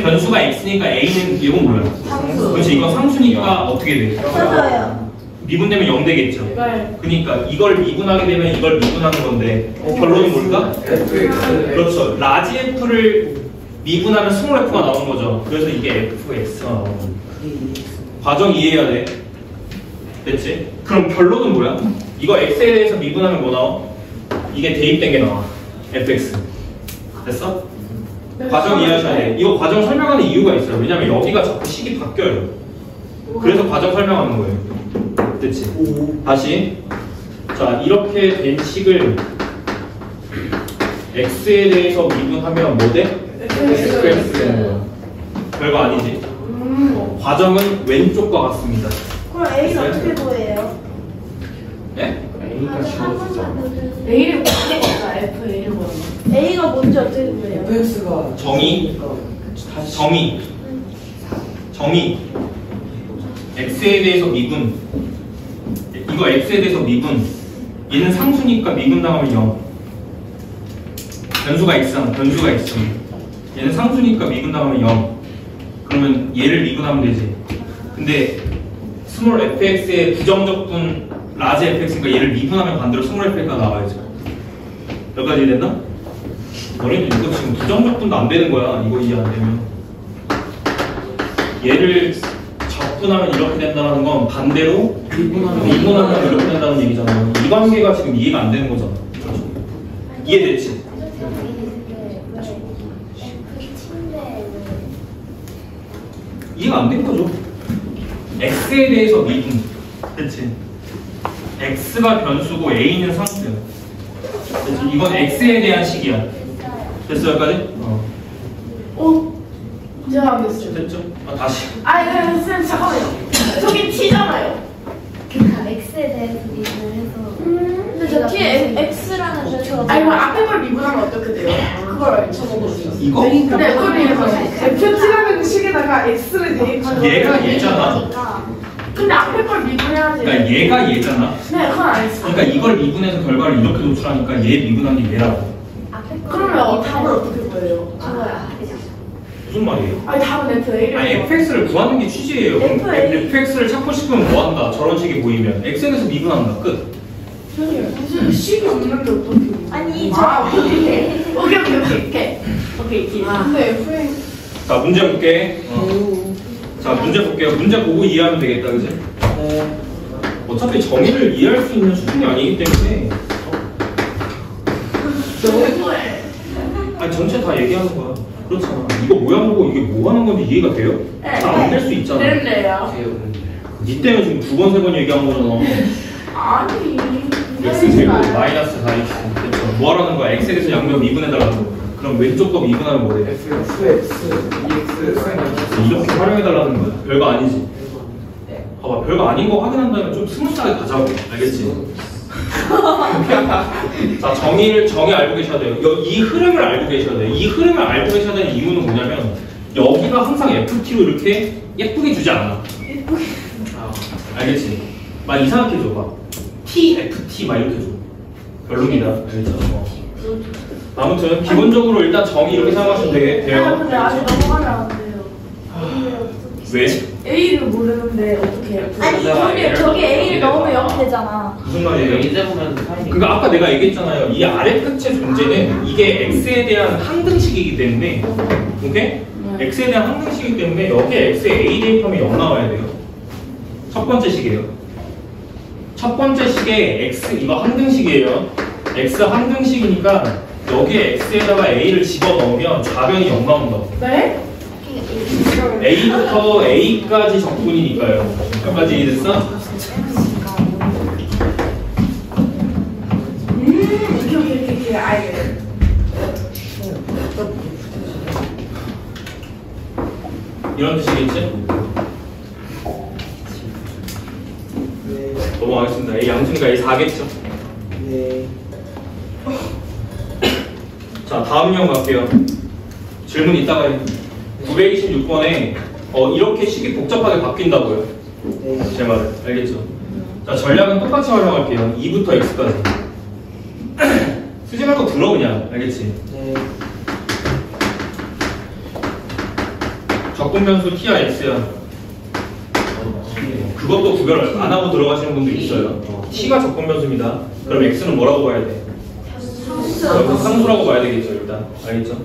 변수가 x니까 a는 이건 뭐야? 상수. 그렇지. 이건 상수니까 어떻게 돼? 없어져요. 미분되면 0 되겠죠. 네. 그러니까 이걸 미분하게 되면 이걸 미분하는 건데 결론은 뭘까? fx. 그렇죠. 라지 f를 미분하면 스몰 f가 나오는 거죠. 그래서 이게 fx가 나오는 거야. 과정 이해해야 돼. 됐지? 그럼 결론은 뭐야? 이거 x에 대해서 미분하면 뭐 나와? 이게 대입된 게 나와. fx. 됐어? 과정 이해하셔야 돼. 이거 과정 설명하는 이유가 있어요. 왜냐면 여기가 자꾸 식이 바뀌어요. 그래서 과정 설명하는 거예요. 됐지? 다시. 자, 이렇게 된 식을 x에 대해서 미분하면 뭐 돼? fx 되는 거야. 별거 아니지? 과정은 왼쪽과 같습니다. 그럼 A는 어떻게 구해요? 예? A가 지워지잖아. A를 못 구하니까 F A를 구하는 A가 뭔지 어떻게 구해요? FX가 정의. 다시 정의 x에 대해서 미분 이거 x에 대해서 미분 얘는 상수니까 미분 당하면 0 변수가 x잖아 변수가 x 얘는 상수니까 미분 당하면 0 그러면 얘를 미분하면 되지 근데 스몰 fx의 부정적분 라지 fx니까 얘를 미분하면 반대로 스몰 fx가 나와야죠 여기까지 됐나? 너네들 이거 지금 부정적분도 안 되는 거야 이거 이해 안 되면 얘를 적분하면 이렇게 된다는 건 반대로 미분하면 이렇게 된다는 얘기잖아. 이 관계가 지금 이해가 안 되는 거잖아. 이해됐지? 이해가 안 된 거죠. x에 대해서 미분. 그치? x가 변수고 a는 상수야. 그치? 이건 x에 대한 식이야. 됐어 여기까지? 제가 안 됐어요. 됐죠? 다시. 아니, 쌤, 잠깐만요. 저기 T잖아요. 그러니까 X에 대해서 미분을 해서. 근데 저 T에 X라는 변수가 아니, 그럼 앞에 걸 미분하면 어떻게 돼요? 그걸 쳐보거든요. 이거? 네, 그걸 이해서 FT라는 식에다가 X를 대입하는 얘가 얘잖아. 근데 앞에 걸 미분해야지. 그러니까 얘가 얘잖아. 네, 그건 알겠어. 그러니까 이걸 미분해서 결과를 이렇게 노출하니까 얘 미분한 게 얘라고. 앞에 거. 그러면 답을 어떻게 구해요? 저거야. 무슨 말이에요? 아니, 답은 FA를. 아니 fx를 구하는 게 취지예요. 그럼 fx를 찾고 싶으면 뭐 한다? 저런 식이 보이면 x에 대해서 미분한다. 끝. 선생님, 무슨 식이 없는데 어떻게. 아니, 오케이. 근데 FA. 자 문제 볼게. 자 문제 볼게요. 문제 보고 이해하면 되겠다, 그지? 네. 어차피 정의를 이해할 수 있는 수준이 아니기 때문에. 아니 전체 다 얘기하는 거야. 그렇잖아. 이거 모양 보고 이게 뭐 하는 건지 이해가 돼요? 잘 안 될 수 있잖아. 네네요. 니 때문에 지금 두 번, 세 번 얘기한 거잖아. 아니. x 제곱 마이너스 4x. 그렇죠. 뭐 하라는 거야? x에 대해서 양변 미분해달라는 거. 그럼 왼쪽 거 미분하면 뭐 돼? 이렇게 활용해달라는 거야. 별거 아니지. 봐봐, 별거 아닌 거 확인한다면 좀 스무스하게 가자고. 알겠지? 자, 정의 알고 계셔야 돼요. 이 흐름을 알고 계셔야 돼요. 이 흐름을 알고 계셔야 되는 이유는 뭐냐면 여기가 항상 FT로 이렇게 예쁘게 주지 않아. 알겠지? 막 이상하게 줘봐. TFT 막 이렇게 줘. 별로입니다. 알겠죠? 아무튼 기본적으로 일단 정의 이렇게 생각하시면 돼요. 근데 아직 넘어가면 안 돼요. 왜? A를 모르는데 어떻게 해요? 아니, 저기 A를 넣으면 0 되잖아. 무슨 말이에요? 이제 보면 타이밍. 그러니까 아까 내가 얘기했잖아요. 이 아래 끝의 존재는 이게 x에 대한 항등식이기 때문에, 오케이? x에 대한 항등식이기 때문에 여기에 x에 a 대입하면 0 나와야 돼요. 첫 번째 식이에요. 첫 번째 식에 x 이거 항등식이에요. x 항등식이니까 여기에 x에다가 a를 집어 넣으면 좌변이 0 나온다. 네? a부터 a까지 적분이니까요. 여기까지 이해됐어? 이렇게 알겠어요. 이런 뜻이겠지? 네. 넘어가겠습니다. A 양수니까 A 4겠죠? 네. 자, 다음 형 갈게요. 질문 이따가 해요. 926번에 이렇게 식이 복잡하게 바뀐다고요. 네. 제 말을. 알겠죠? 자, 전략은 똑같이 활용할게요. 2부터 x까지. 쓰지 말고 들어 그냥. 알겠지? 네. 적분 변수 t야 x야. 그것도 구별 안 하고 들어가시는 분도 있어요. t가 적분 변수입니다. 그럼 x는 뭐라고 봐야 돼? 상수라고 봐야 되겠죠, 일단. 알겠죠?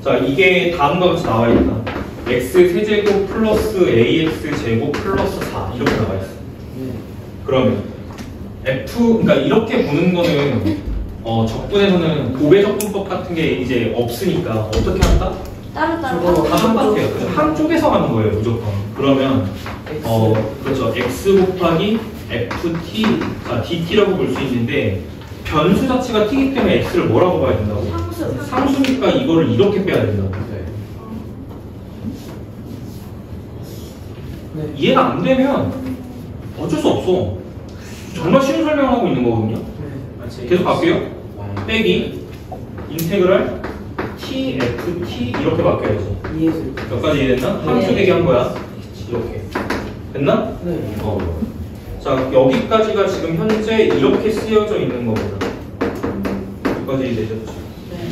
자, 이게 다음과 같이 나와 있다. x 세제곱 플러스 ax 제곱 플러스 4 이렇게 나와 있어. 그러면 그러니까 이렇게 보는 거는 적분에서는 고배적분법 같은 게 이제 없으니까 어떻게 한다? 따로 다 한밖에요. 그래서 한쪽에서 하는 거예요, 무조건. 그러면 그렇죠. x 곱하기 ft, dt라고 볼 수 있는데 변수 자체가 t이기 때문에 x를 뭐라고 봐야 된다고? 상수니까 이거를 이렇게 빼야 된다고. 네. 이해가 안 되면 어쩔 수 없어. 정말 쉬운 설명하고 있는 거거든요. 계속 갈게요. 빼기 인테그랄 TFT 이렇게 바뀌어야지. 이해서. 몇 가지 이해됐나? 함수 되게 한 거야. 이렇게. 됐나? 네. 자, 여기까지가 지금 현재 이렇게 쓰여져 있는 거구나. 여기까지 이해되셨죠?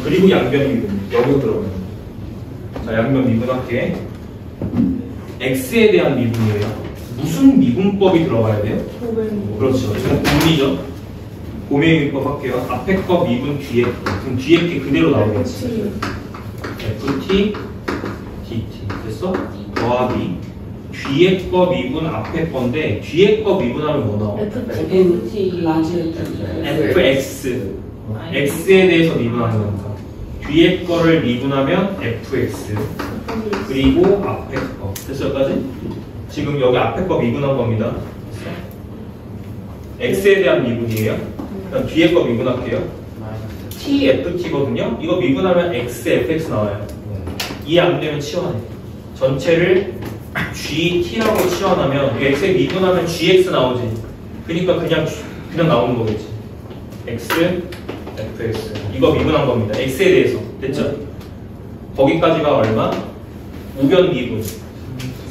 그리고 양변 미분. 여기로 들어가요. 자, 양변 미분할게. X에 대한 미분이에요. 무슨 미분법이 들어가야 돼요? 그렇죠. 지금 곰이죠. 곰의 미분법 할게요. 앞에 거 미분 뒤에 거. 그럼 뒤에 게 그대로 나오겠지. FT, DT. 됐어? 더하기. 뒤에 거 미분 앞에 건데 뒤에 거 미분하면 뭐 나와? FT 라지. FX. X에 대해서 미분하는 거니까. 뒤에 거를 미분하면 FX. 그리고 앞에 거. 됐어, 여기까지? 지금 여기 앞에 거 미분한 겁니다. X에 대한 미분이에요. 그럼 뒤에 거 미분할게요. TFT거든요. 이거 미분하면 XFX 나와요. 이해 안 되면 치환해. 전체를 GT라고 치환하면 X에 미분하면 GX 나오지. 그러니까 그냥 나오는 거겠지. X, FX. 이거 미분한 겁니다. X에 대해서. 됐죠? 거기까지가 얼마? 우변 미분.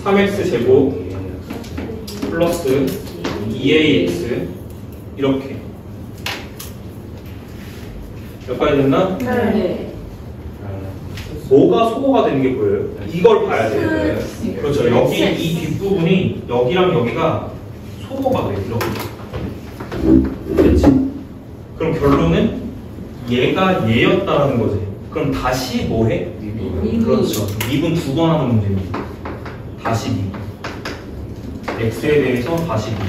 3x 제곱 플러스 2ax 이렇게. 몇 가지 됐나? 네. 뭐가 소거가 되는 게 보여요? 이걸 봐야 돼요. 그렇죠. 여기 이 뒷부분이 여기랑 여기가 소거가 돼요. 이렇게. 됐지? 그럼 결론은 얘가 얘였다는 거지. 그럼 다시 뭐 해? 미분. 그렇죠. 미분 2번 하는 문제입니다. 다시 미분. x에 대해서 다시 미분.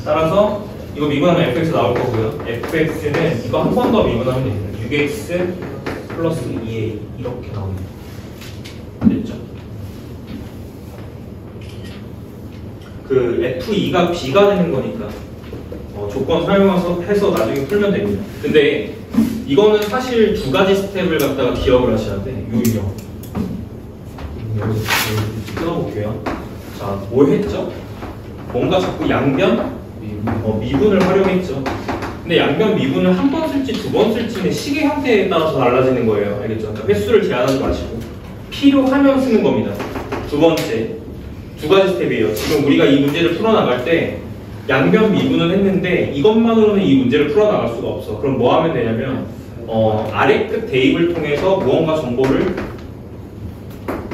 따라서 이거 미분하면 fx 나올 거고요. fx는 이거 한 번 더 미분하면 됩니다. 6x 플러스 2a 이렇게 나옵니다. 됐죠? 그 f2가 b가 되는 거니까 조건 사용해서 나중에 풀면 됩니다. 근데 이거는 사실 두 가지 스텝을 갖다가 기억을 하셔야 돼. 유형. 여기 끊어볼게요. 자, 뭘 했죠? 뭔가 자꾸 양변? 미분을 활용했죠. 근데 양변 미분을 한 번 쓸지 두 번 쓸지는 시계 형태에 따라서 달라지는 거예요. 알겠죠? 그러니까 횟수를 제한하지 마시고 필요하면 쓰는 겁니다. 두 번째, 두 가지 스텝이에요. 지금 우리가 이 문제를 풀어나갈 때 양변 미분은 했는데 이것만으로는 이 문제를 풀어나갈 수가 없어. 그럼 뭐 하면 되냐면 아래 끝 대입을 통해서 무언가 정보를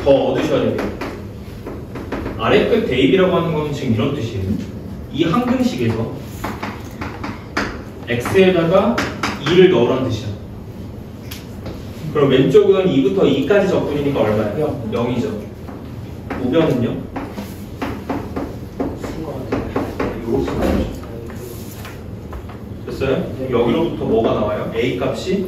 더 얻으셔야 돼요. 아래 끝 대입이라고 하는 건 지금 이런 뜻이에요. 이 항등식에서 x에다가 2를 넣으라는 뜻이야. 그럼 왼쪽은 2부터 2까지 적분이니까 얼마예요? 0이죠. 우변은요? 됐어요? 여기로부터 뭐가 나와요? a 값이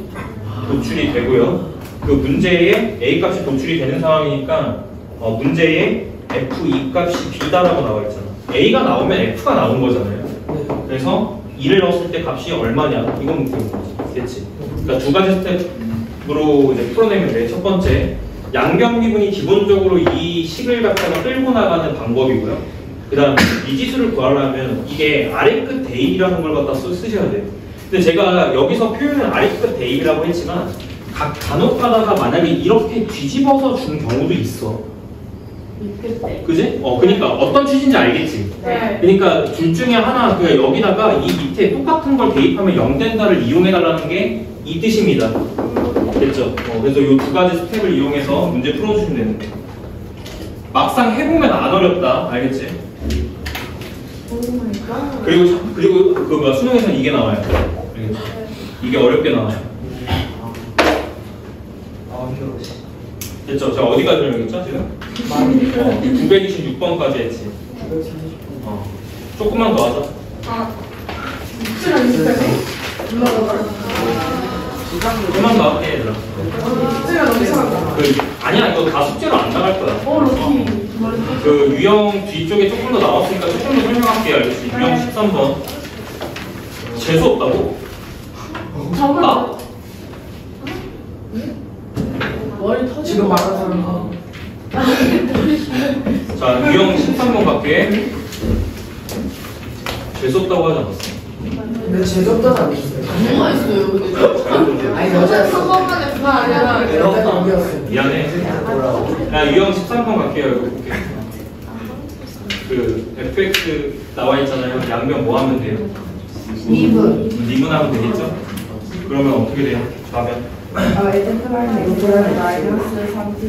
도출이 되고요. 그 문제에 a 값이 도출이 되는 상황이니까 문제에 f2 값이 b다라고 나와 있잖아. a가 나오면 f가 나온 거잖아요. 그래서 2를 넣었을 때 값이 얼마냐? 이건 묻는 거지. 됐지? 그러니까 두 가지 스텝으로 이제 풀어내면 돼. 첫 번째, 양변 미분이 기본적으로 이 식을 갖다가 끌고 나가는 방법이고요. 그 다음 미지수를 구하려면 이게 아래 끝 대입이라는 걸 갖다 쓰셔야 돼요. 근데 제가 여기서 표현을 아래 끝 대입이라고 했지만 간혹 가다가 만약에 이렇게 뒤집어서 준 경우도 있어. 그지? 그러니까 어떤 취지인지 알겠지? 네. 그러니까 둘 중에 하나, 그러니까 여기다가 이 밑에 똑같은 걸 대입하면 0 된다를 이용해달라는 게 이 뜻입니다. 됐죠? 그래서 이 두 가지 스텝을 이용해서 문제 풀어주시면 되는데 막상 해보면 안 어렵다. 알겠지? 그리고 그 수능에서는 이게 나와요. 알겠지? 이게 어렵게 나와요. 됐죠? 제가 어디까지 설명했죠? 지금? 926번까지 했지. 조금만 더 하자. 조금만 더 할게, 얘들아. 아니야, 이거 다 숙제로 안 나갈 거야. 그 유형 뒤쪽에 조금 더 나왔으니까 조금 더 설명할게요. 알겠지? 유형 13번. 재수 없다고? 나? 지금 말하자면 자, 유형 13번 갈게. 됐었다고 하지 않았어? 근데 제접도 아니었어요. 뭐가 있어요? 근데 아니 여자 한 번만에 그거 아니라 여자 연기였어요. 미안해. 야, 유형 13번 갈게요. 이거 볼게. 그 fx 나와 있잖아요. 양변 뭐 하면 돼요? 미분. 미분하면 되겠죠? 그러면 어떻게 돼요? 좌변. X 마이너스 3t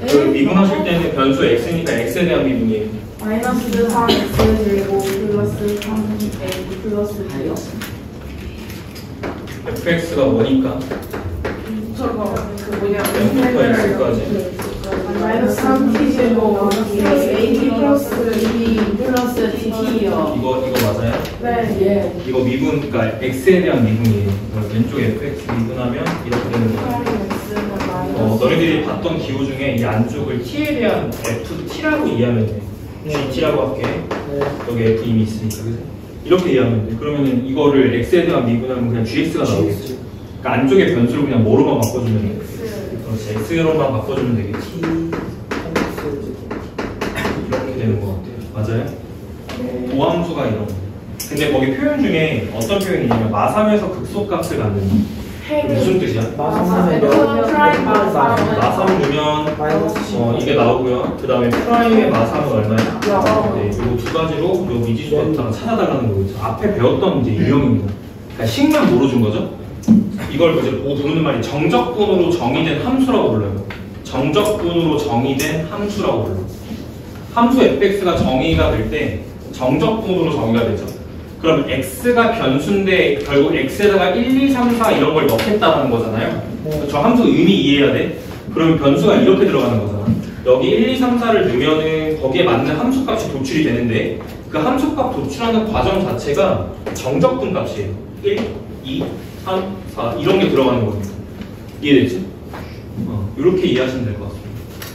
그 미분하실 때는 변수 x니까 x에 대한 미분이에요. 마이너스 3x 제곱 플러스 3a 플러스 b요. fx가 뭐니까? 저거 그 뭐냐 0부터 x까지. 마이너스 3t 제곱 플러스 ab 플러스 b 플러스 dt요. 이거 맞아요? 네. 이거 미분, 그러니까 x에 대한 미분이에요. 그러니까 왼쪽 fx 미분하면 이렇게 되는 거예요. 너희들이 봤던 기호 중에 이 안쪽을 t에 대한 ft라고 이해하면 돼. gt라고 할게. 여기 f 이미 있으니까. 그래서 이렇게 이해하면 돼. 그러면은 이거를 x에 대한 미분하면 그냥 gx가 나오겠지. 그러니까 안쪽의 변수를 그냥 뭐로만 바꿔주면 돼. 그렇지. x로만 바꿔주면 되겠지. 이렇게 되는 것 같아요. 맞아요? 도함수가 이런 거. 근데 거기 표현 중에 어떤 표현이 있냐면 마삼에서 극소값을 갖는 무슨 뜻이야? 마삼하면 마삼 주면 이게 나오고요. 그 다음에 프라임의 마삼은 얼마야? 네, 이거 두 가지로 요 미지수 갖다가 찾아달라는 거겠죠. 앞에 배웠던 이제 유형입니다. 그러니까 식만 물어준 거죠. 이걸 이제 부르는 말이 정적분으로 정의된 함수라고 불러요. 정적분으로 정의된 함수라고 불러요. 함수 fx가 정의가 될 때 정적분으로 정의가 되죠. 그럼 x가 변수인데 결국 x에다가 1, 2, 3, 4 이런 걸 넣겠다는 거잖아요. 저 함수 의미 이해해야 돼. 그러면 변수가 이렇게 들어가는 거잖아. 여기 1, 2, 3, 4를 넣으면은 거기에 맞는 함수값이 도출이 되는데 그 함수값 도출하는 과정 자체가 정적분 값이에요. 1, 2, 3, 4 이런 게 들어가는 거예요. 이해됐지? 이렇게 이해하시면 될 것 같습니다.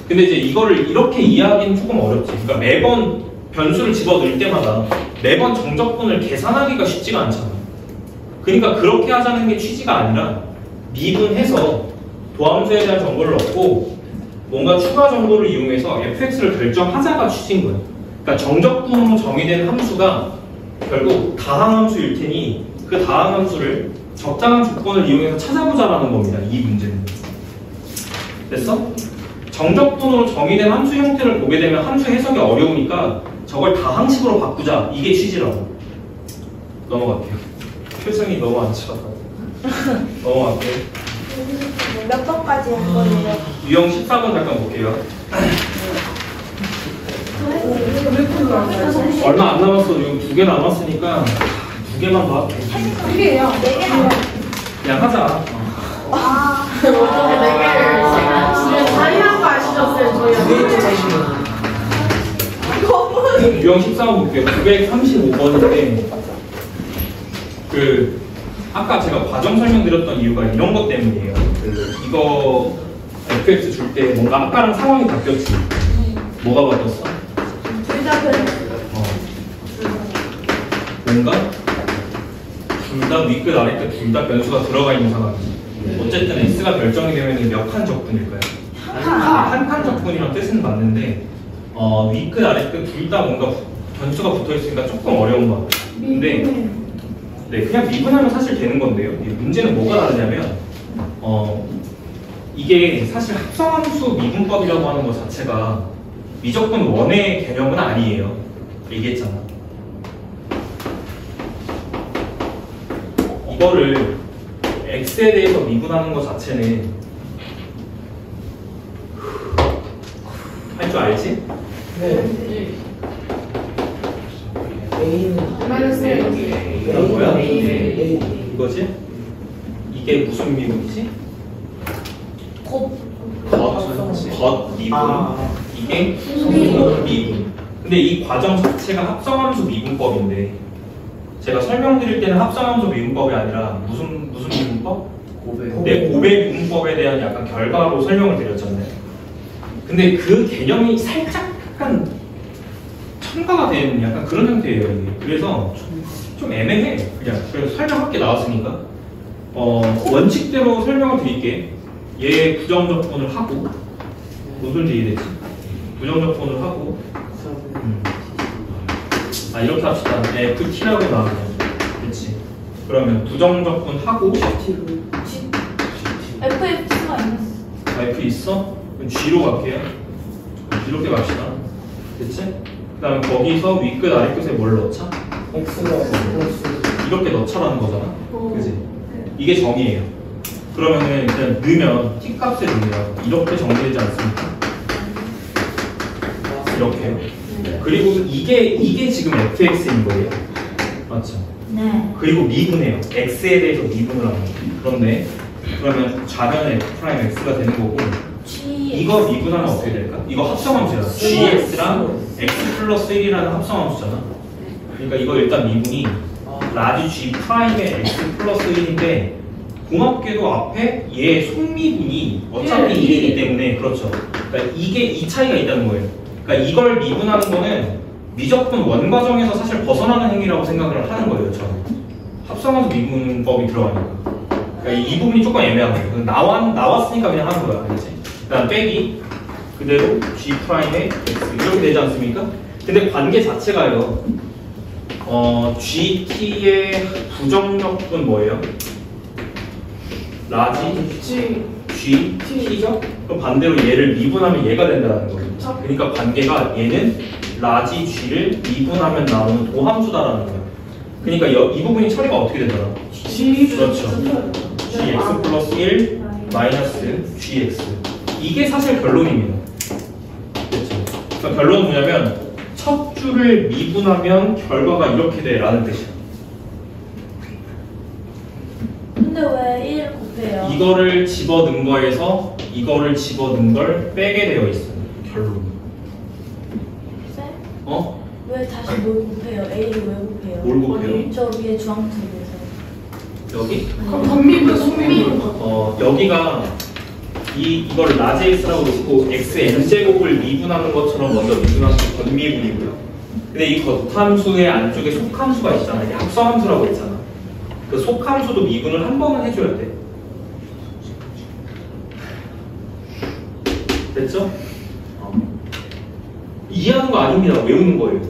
근데 이제 이거를 이렇게 이해하기는 조금 어렵지. 그러니까 매번 변수를 집어넣을 때마다 매번 정적분을 계산하기가 쉽지가 않잖아. 그러니까 그렇게 하자는 게 취지가 아니라 미분해서 도함수에 대한 정보를 얻고 뭔가 추가 정보를 이용해서 fx를 결정하자가 취지인 거예요. 그러니까 정적분으로 정의된 함수가 결국 다항함수일 테니 그 다항함수를 적당한 조건을 이용해서 찾아보자라는 겁니다. 이 문제는. 됐어? 정적분으로 정의된 함수 형태를 보게 되면 함수 해석이 어려우니까 저걸 다항식으로 바꾸자. 이게 취지라고. 넘어갈게요. 표정이 너무 안 좋아. 넘어갈게요. 몇 번까지 할 거예요? 유형 14번 잠깐 볼게요. 얼마 안 남았어. 지금 2개 남았으니까 2개만 더 할게. 이게요. 4개나. 그냥 하자. 아, 자리한 거 아시죠? 저희 유형 14번 볼게요. 935번인데 그 아까 제가 과정 설명드렸던 이유가 이런 것 때문이에요. 이거 fx 줄 때 뭔가 아까랑 상황이 바뀌었지. 뭐가 바뀌었어? 둘다 그래. 뭔가 둘 다 윗끝 아래끝 둘 다 변수가 들어가 있는 상황이지. 어쨌든 x가 결정이 되면 몇 칸 적분일까요? 한 칸 적분이란 뜻은 맞는데 윗끝 아래끝 둘 다 뭔가 변수가 붙어 있으니까 조금 어려운 것 같아요. 근데 네, 그냥 미분하면 사실 되는 건데요. 문제는 뭐가 다르냐면 이게 사실 합성함수 미분법이라고 하는 것 자체가 미적분 원의 개념은 아니에요. 얘기했잖아. 이거를 x에 대해서 미분하는 것 자체는 할 줄 알지? 네. A는 이거 뭐야? A. 이거지? 이게 무슨 미분이지? 겉 미분. 이게 미분. 근데 이 과정 자체가 합성함수 미분법인데 제가 설명드릴 때는 합성함수 미분법이 아니라 무슨 미분법? 네, 고배 미분법에 대한 약간 결과로 설명을 드렸잖아요. 근데 그 개념이 살짝 약간 첨가가 된 약간 그런 형태예요. 이게. 그래서 좀 애매해. 그냥 그래서 설명할게 나왔으니까 원칙대로 설명을 드릴게. 얘 부정적분을 하고 무슨 이해되지? 부정적분을 하고 아 이렇게 합시다. FT라고 나오면 그렇지. 그러면 부정적분 하고 FF가 있는. F 있어? 그럼 G로 갈게요. 이렇게 갑시다. 됐지? 그 다음에 거기서 윗끝 아래끝에 뭘 넣자? X가 플러스 이렇게 넣자라는 거잖아. 그지? 이게 정의예요. 그러면은 그냥 넣으면 t 값에 넣으면 이렇게 정리되지 않습니까? 이렇게요. 그리고 이게 지금 fx인 거예요. 맞죠? 네. 그리고 미분해요. x에 대해서 미분을 하는 거예요. 그런데 그러면 좌변에 f'x가 되는 거고 이거 미분하면 어떻게 될까? 이거 합성함수잖아. gx랑 x 플러스 1이라는 합성함수잖아. 그러니까 이거 일단 미분이 라지 g 프라임의 x 플러스 1인데 고맙게도 앞에 얘 속미분이 어차피 1이기 때문에 그렇죠. 그러니까 이게 이 차이가 있다는 거예요. 그러니까 이걸 미분하는 거는 미적분 원과정에서 사실 벗어나는 행위라고 생각을 하는 거예요. 저는 합성함수 미분법이 들어가니까. 그러니까 이 부분이 조금 애매한 거예요. 나왔으니까 그냥 하는 거야. 그렇지? 그다음 빼기 그대로 g 프라임의 x 이렇게 되지 않습니까? 근데 관계 자체가요. GT의 부정적분 뭐예요? 라지 G T죠? 그럼 반대로 얘를 미분하면 얘가 된다는 거죠. 그러니까 관계가 얘는 라지 G를 미분하면 나오는 도함수다라는 거예요. 그러니까 이 부분이 처리가 어떻게 되더라? 그렇죠. GX 플러스 1 마이너스 GX 이게 사실 결론입니다. 그렇죠. 그러니까 결론은 뭐냐면 첫 줄을 미분하면 결과가 이렇게 돼 라는 뜻이야. 근데 왜 1을 곱해요? 이거를 집어넣은 거에서 이거를 집어넣은 걸 빼게 되어 있어요. 결론. 쌤? 어? 왜 다시 뭘 곱해요? A를 왜 곱해요? 뭘 곱해요? 저 위에 주황색에서. 여기? 건미분, 속미분. 여기가 이걸 라지 x라고 놓고 x n제곱을 미분하는 것처럼 먼저 미분하는 게 건미분이고요. 근데 이 겉함수의 안쪽에 속함수가 있잖아. 이게 합성함수라고 했잖아. 그 속함수도 미분을 한 번은 해줘야 돼. 됐죠? 이해하는 거 아닙니다. 외우는 거예요.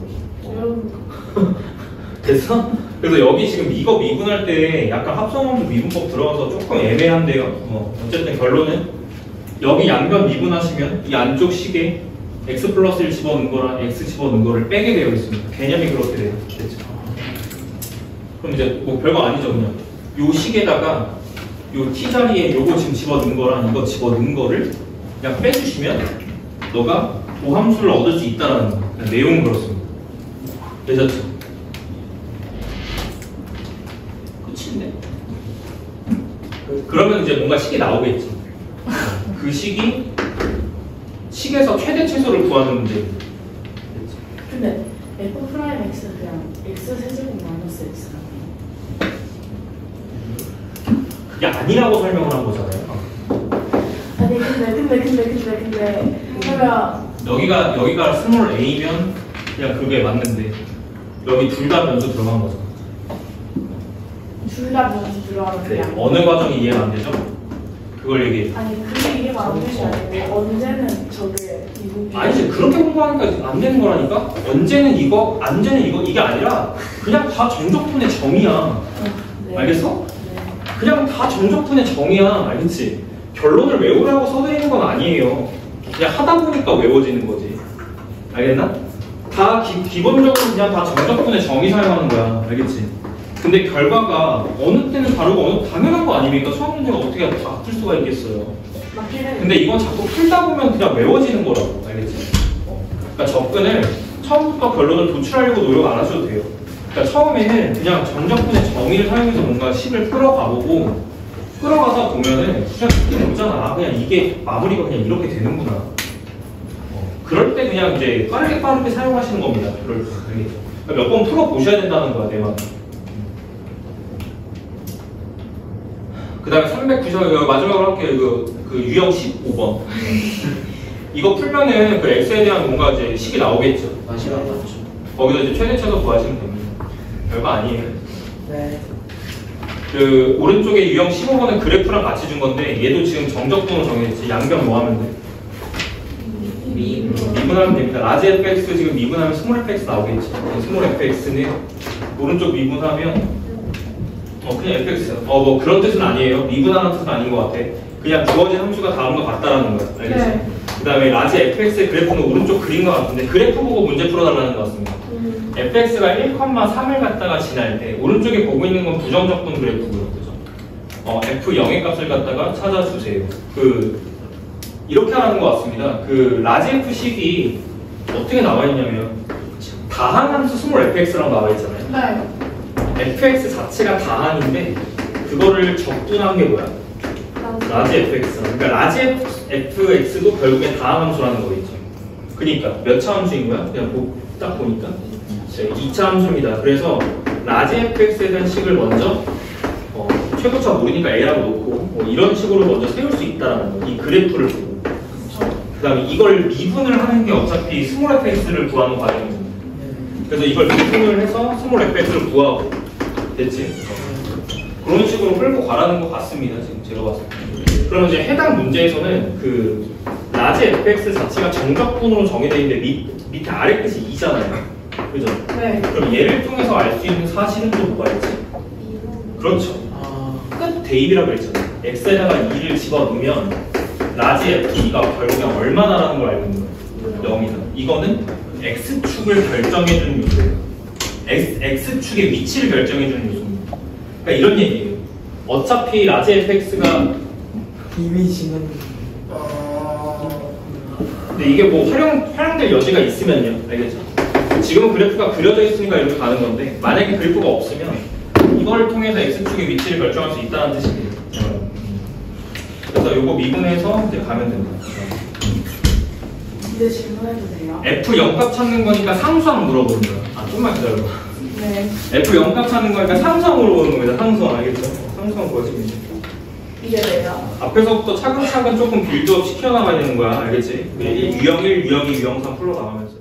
됐어? 그래서 여기 지금 이거 미분할 때 약간 합성함수 미분법 들어가서 조금 애매한데요. 어쨌든 결론은 여기 양변 미분하시면 이 안쪽 식에 x 플러스 1 집어넣은 거랑 x 집어넣은 거를 빼게 되어 있습니다. 개념이 그렇게 돼요. 됐죠? 그럼 이제 뭐 별거 아니죠. 그냥 요 식에다가 요 t 자리에 요거 지금 집어넣은 거랑 이거 집어넣은 거를 그냥 빼주시면 너가 도함수를 얻을 수 있다는 거. 내용은 그렇습니다. 되셨죠? 끝인데? 그러면 이제 뭔가 식이 나오겠지. 그 식에서 최대 최소를 구하는 문제입니다. 근데 F 프라임 X 그냥 X 세제곱 마이너스 X라고. 그게 아니라고 설명을 한 거잖아요. 아니 근데 그러면 여기가 스몰 a면 그냥 그게 맞는데 여기 둘 다 변수 들어간 거죠. 둘 다 변수 들어가면 네, 그냥 어느 과정이 이해가 안 되죠? 그걸 얘기해. 아니 그게 이해가 안 되지 않고 언제는 저게 미분이 아니지, 그렇게 공부하니까 안 되는 거라니까? 언제는 이거, 언제는 이거, 이게 아니라 그냥 다 정적분의 정의야. 네. 알겠어? 네. 그냥 다 정적분의 정의야. 알겠지? 결론을 외우라고 써드리는 건 아니에요. 그냥 하다 보니까 외워지는 거지. 알겠나? 다 기본적으로 그냥 다 정적분의 정의 사용하는 거야. 알겠지? 근데 결과가 어느 때는 다르고 어느 당연한 거 아닙니까? 수학 문제가 어떻게 다 틀 수가 있겠어요. 맞긴 해. 근데 이건 자꾸 풀다 보면 그냥 외워지는 거라고. 알겠지? 그러니까 접근을 처음부터 결론을 도출하려고 노력 안 하셔도 돼요. 그러니까 처음에는 그냥 정적분의 정의를 사용해서 뭔가 식을 끌어가보고 끌어가서 보면은 그냥 느낌이 오잖아. 아, 그냥 이게 마무리가 그냥 이렇게 되는구나. 그럴 때 그냥 이제 빠르게 사용하시는 겁니다. 그럴 때. 알겠죠? 그러니까 몇 번 풀어보셔야 된다는 거야, 내 말. 그 다음에 390, 마지막으로 할게요. 그 유형 15번. 이거 풀면은 그 x에 대한 뭔가 이제 식이 나오겠죠. 마지막 맞죠? 거기서 이제 최대 최소 구하시면 됩니다. 별거 아니에요. 네. 그 오른쪽에 유형 15번은 그래프랑 같이 준 건데 얘도 지금 정적분으로 정해졌지. 양변 뭐 하면 돼? 미분하면 됩니다. 라지 fx 지금 미분하면 스몰 fx 나오겠지. 스몰 fx는 오른쪽 미분하면 그냥 fx. 뭐 그런 뜻은 아니에요. 미분하는 뜻은 아닌 것 같아. 그냥 주어진 함수가 다음과 같다라는 거야. 알겠지? 네. 그 다음에 라지 fx의 그래프는 오른쪽 그린 것 같은데 그래프 보고 문제 풀어달라는 것 같습니다. fx가 1,3을 갖다가 지날 때 오른쪽에 보고 있는 건 부정적분 그래프고요. 그죠? f0의 값을 갖다가 찾아주세요. 이렇게 하는 것 같습니다. 라지 f식이 어떻게 나와 있냐면 다항함수 스몰 fx라고 나와 있잖아요. 네. fx 자체가 다항인데 그거를 적분한 게 뭐야? 라지 fx. 그러니까 라지 fx도 결국엔 다항함수라는 거겠죠. 그러니까 몇 차 함수인 거야? 그냥 딱 보니까 2차 함수입니다. 그래서 라지 fx에 대한 식을 먼저 최고차 모르니까 a라고 놓고 이런 식으로 먼저 세울 수 있다라는 거. 이 그래프를 보고. 그 다음에 이걸 미분을 하는 게 어차피 스몰 fx를 구하는 과정입니다. 그래서 이걸 미분을 해서 스몰 fx를 구하고 됐지? 그런 식으로 끌고 가라는 것 같습니다. 지금 제가 봤을 때. 그러면 이제 해당 문제에서는 라지 fx 자체가 정적분으로 정해져 있는데 밑에 아래 끝이 2잖아요. 그죠? 네. 그럼 얘를 통해서 알 수 있는 사실은 또 뭐가 있지? 그렇죠. 끝 대입이라고 했잖아요. x에다가 2를 집어넣으면 라지 f가 결국엔 얼마나라는 걸 알고 있는 거예요. 0이다. 이거는 x축을 결정해주는 요소예요. x축의 위치를 결정해주는 요소입니다. 그러니까 이런 얘기예요. 어차피 라지 fx가 이미지는 근데 이게 뭐 활용될 여지가 있으면요. 알겠죠? 지금은 그래프가 그려져 있으니까 이렇게 가는 건데 만약에 그래프가 없으면 이걸 통해서 x축의 위치를 결정할 수 있다는 뜻입니다. 그래서 요거 미분해서 이제 가면 됩니다. 이제 질문해도 돼요? f0 값 찾는 거니까 상수항 물어보는 거야. 좀만 기다려봐. 네. f0 값 찾는 거니까 상수항 물어보는 겁니다. 상수항 알겠죠? 상수항 보여줍니다. 이게 돼요? 앞에서부터 차근차근 조금 빌드업 시켜나가야 되는 거야. 알겠지? 유형 1, 유형 2, 유형 3 풀러나가면서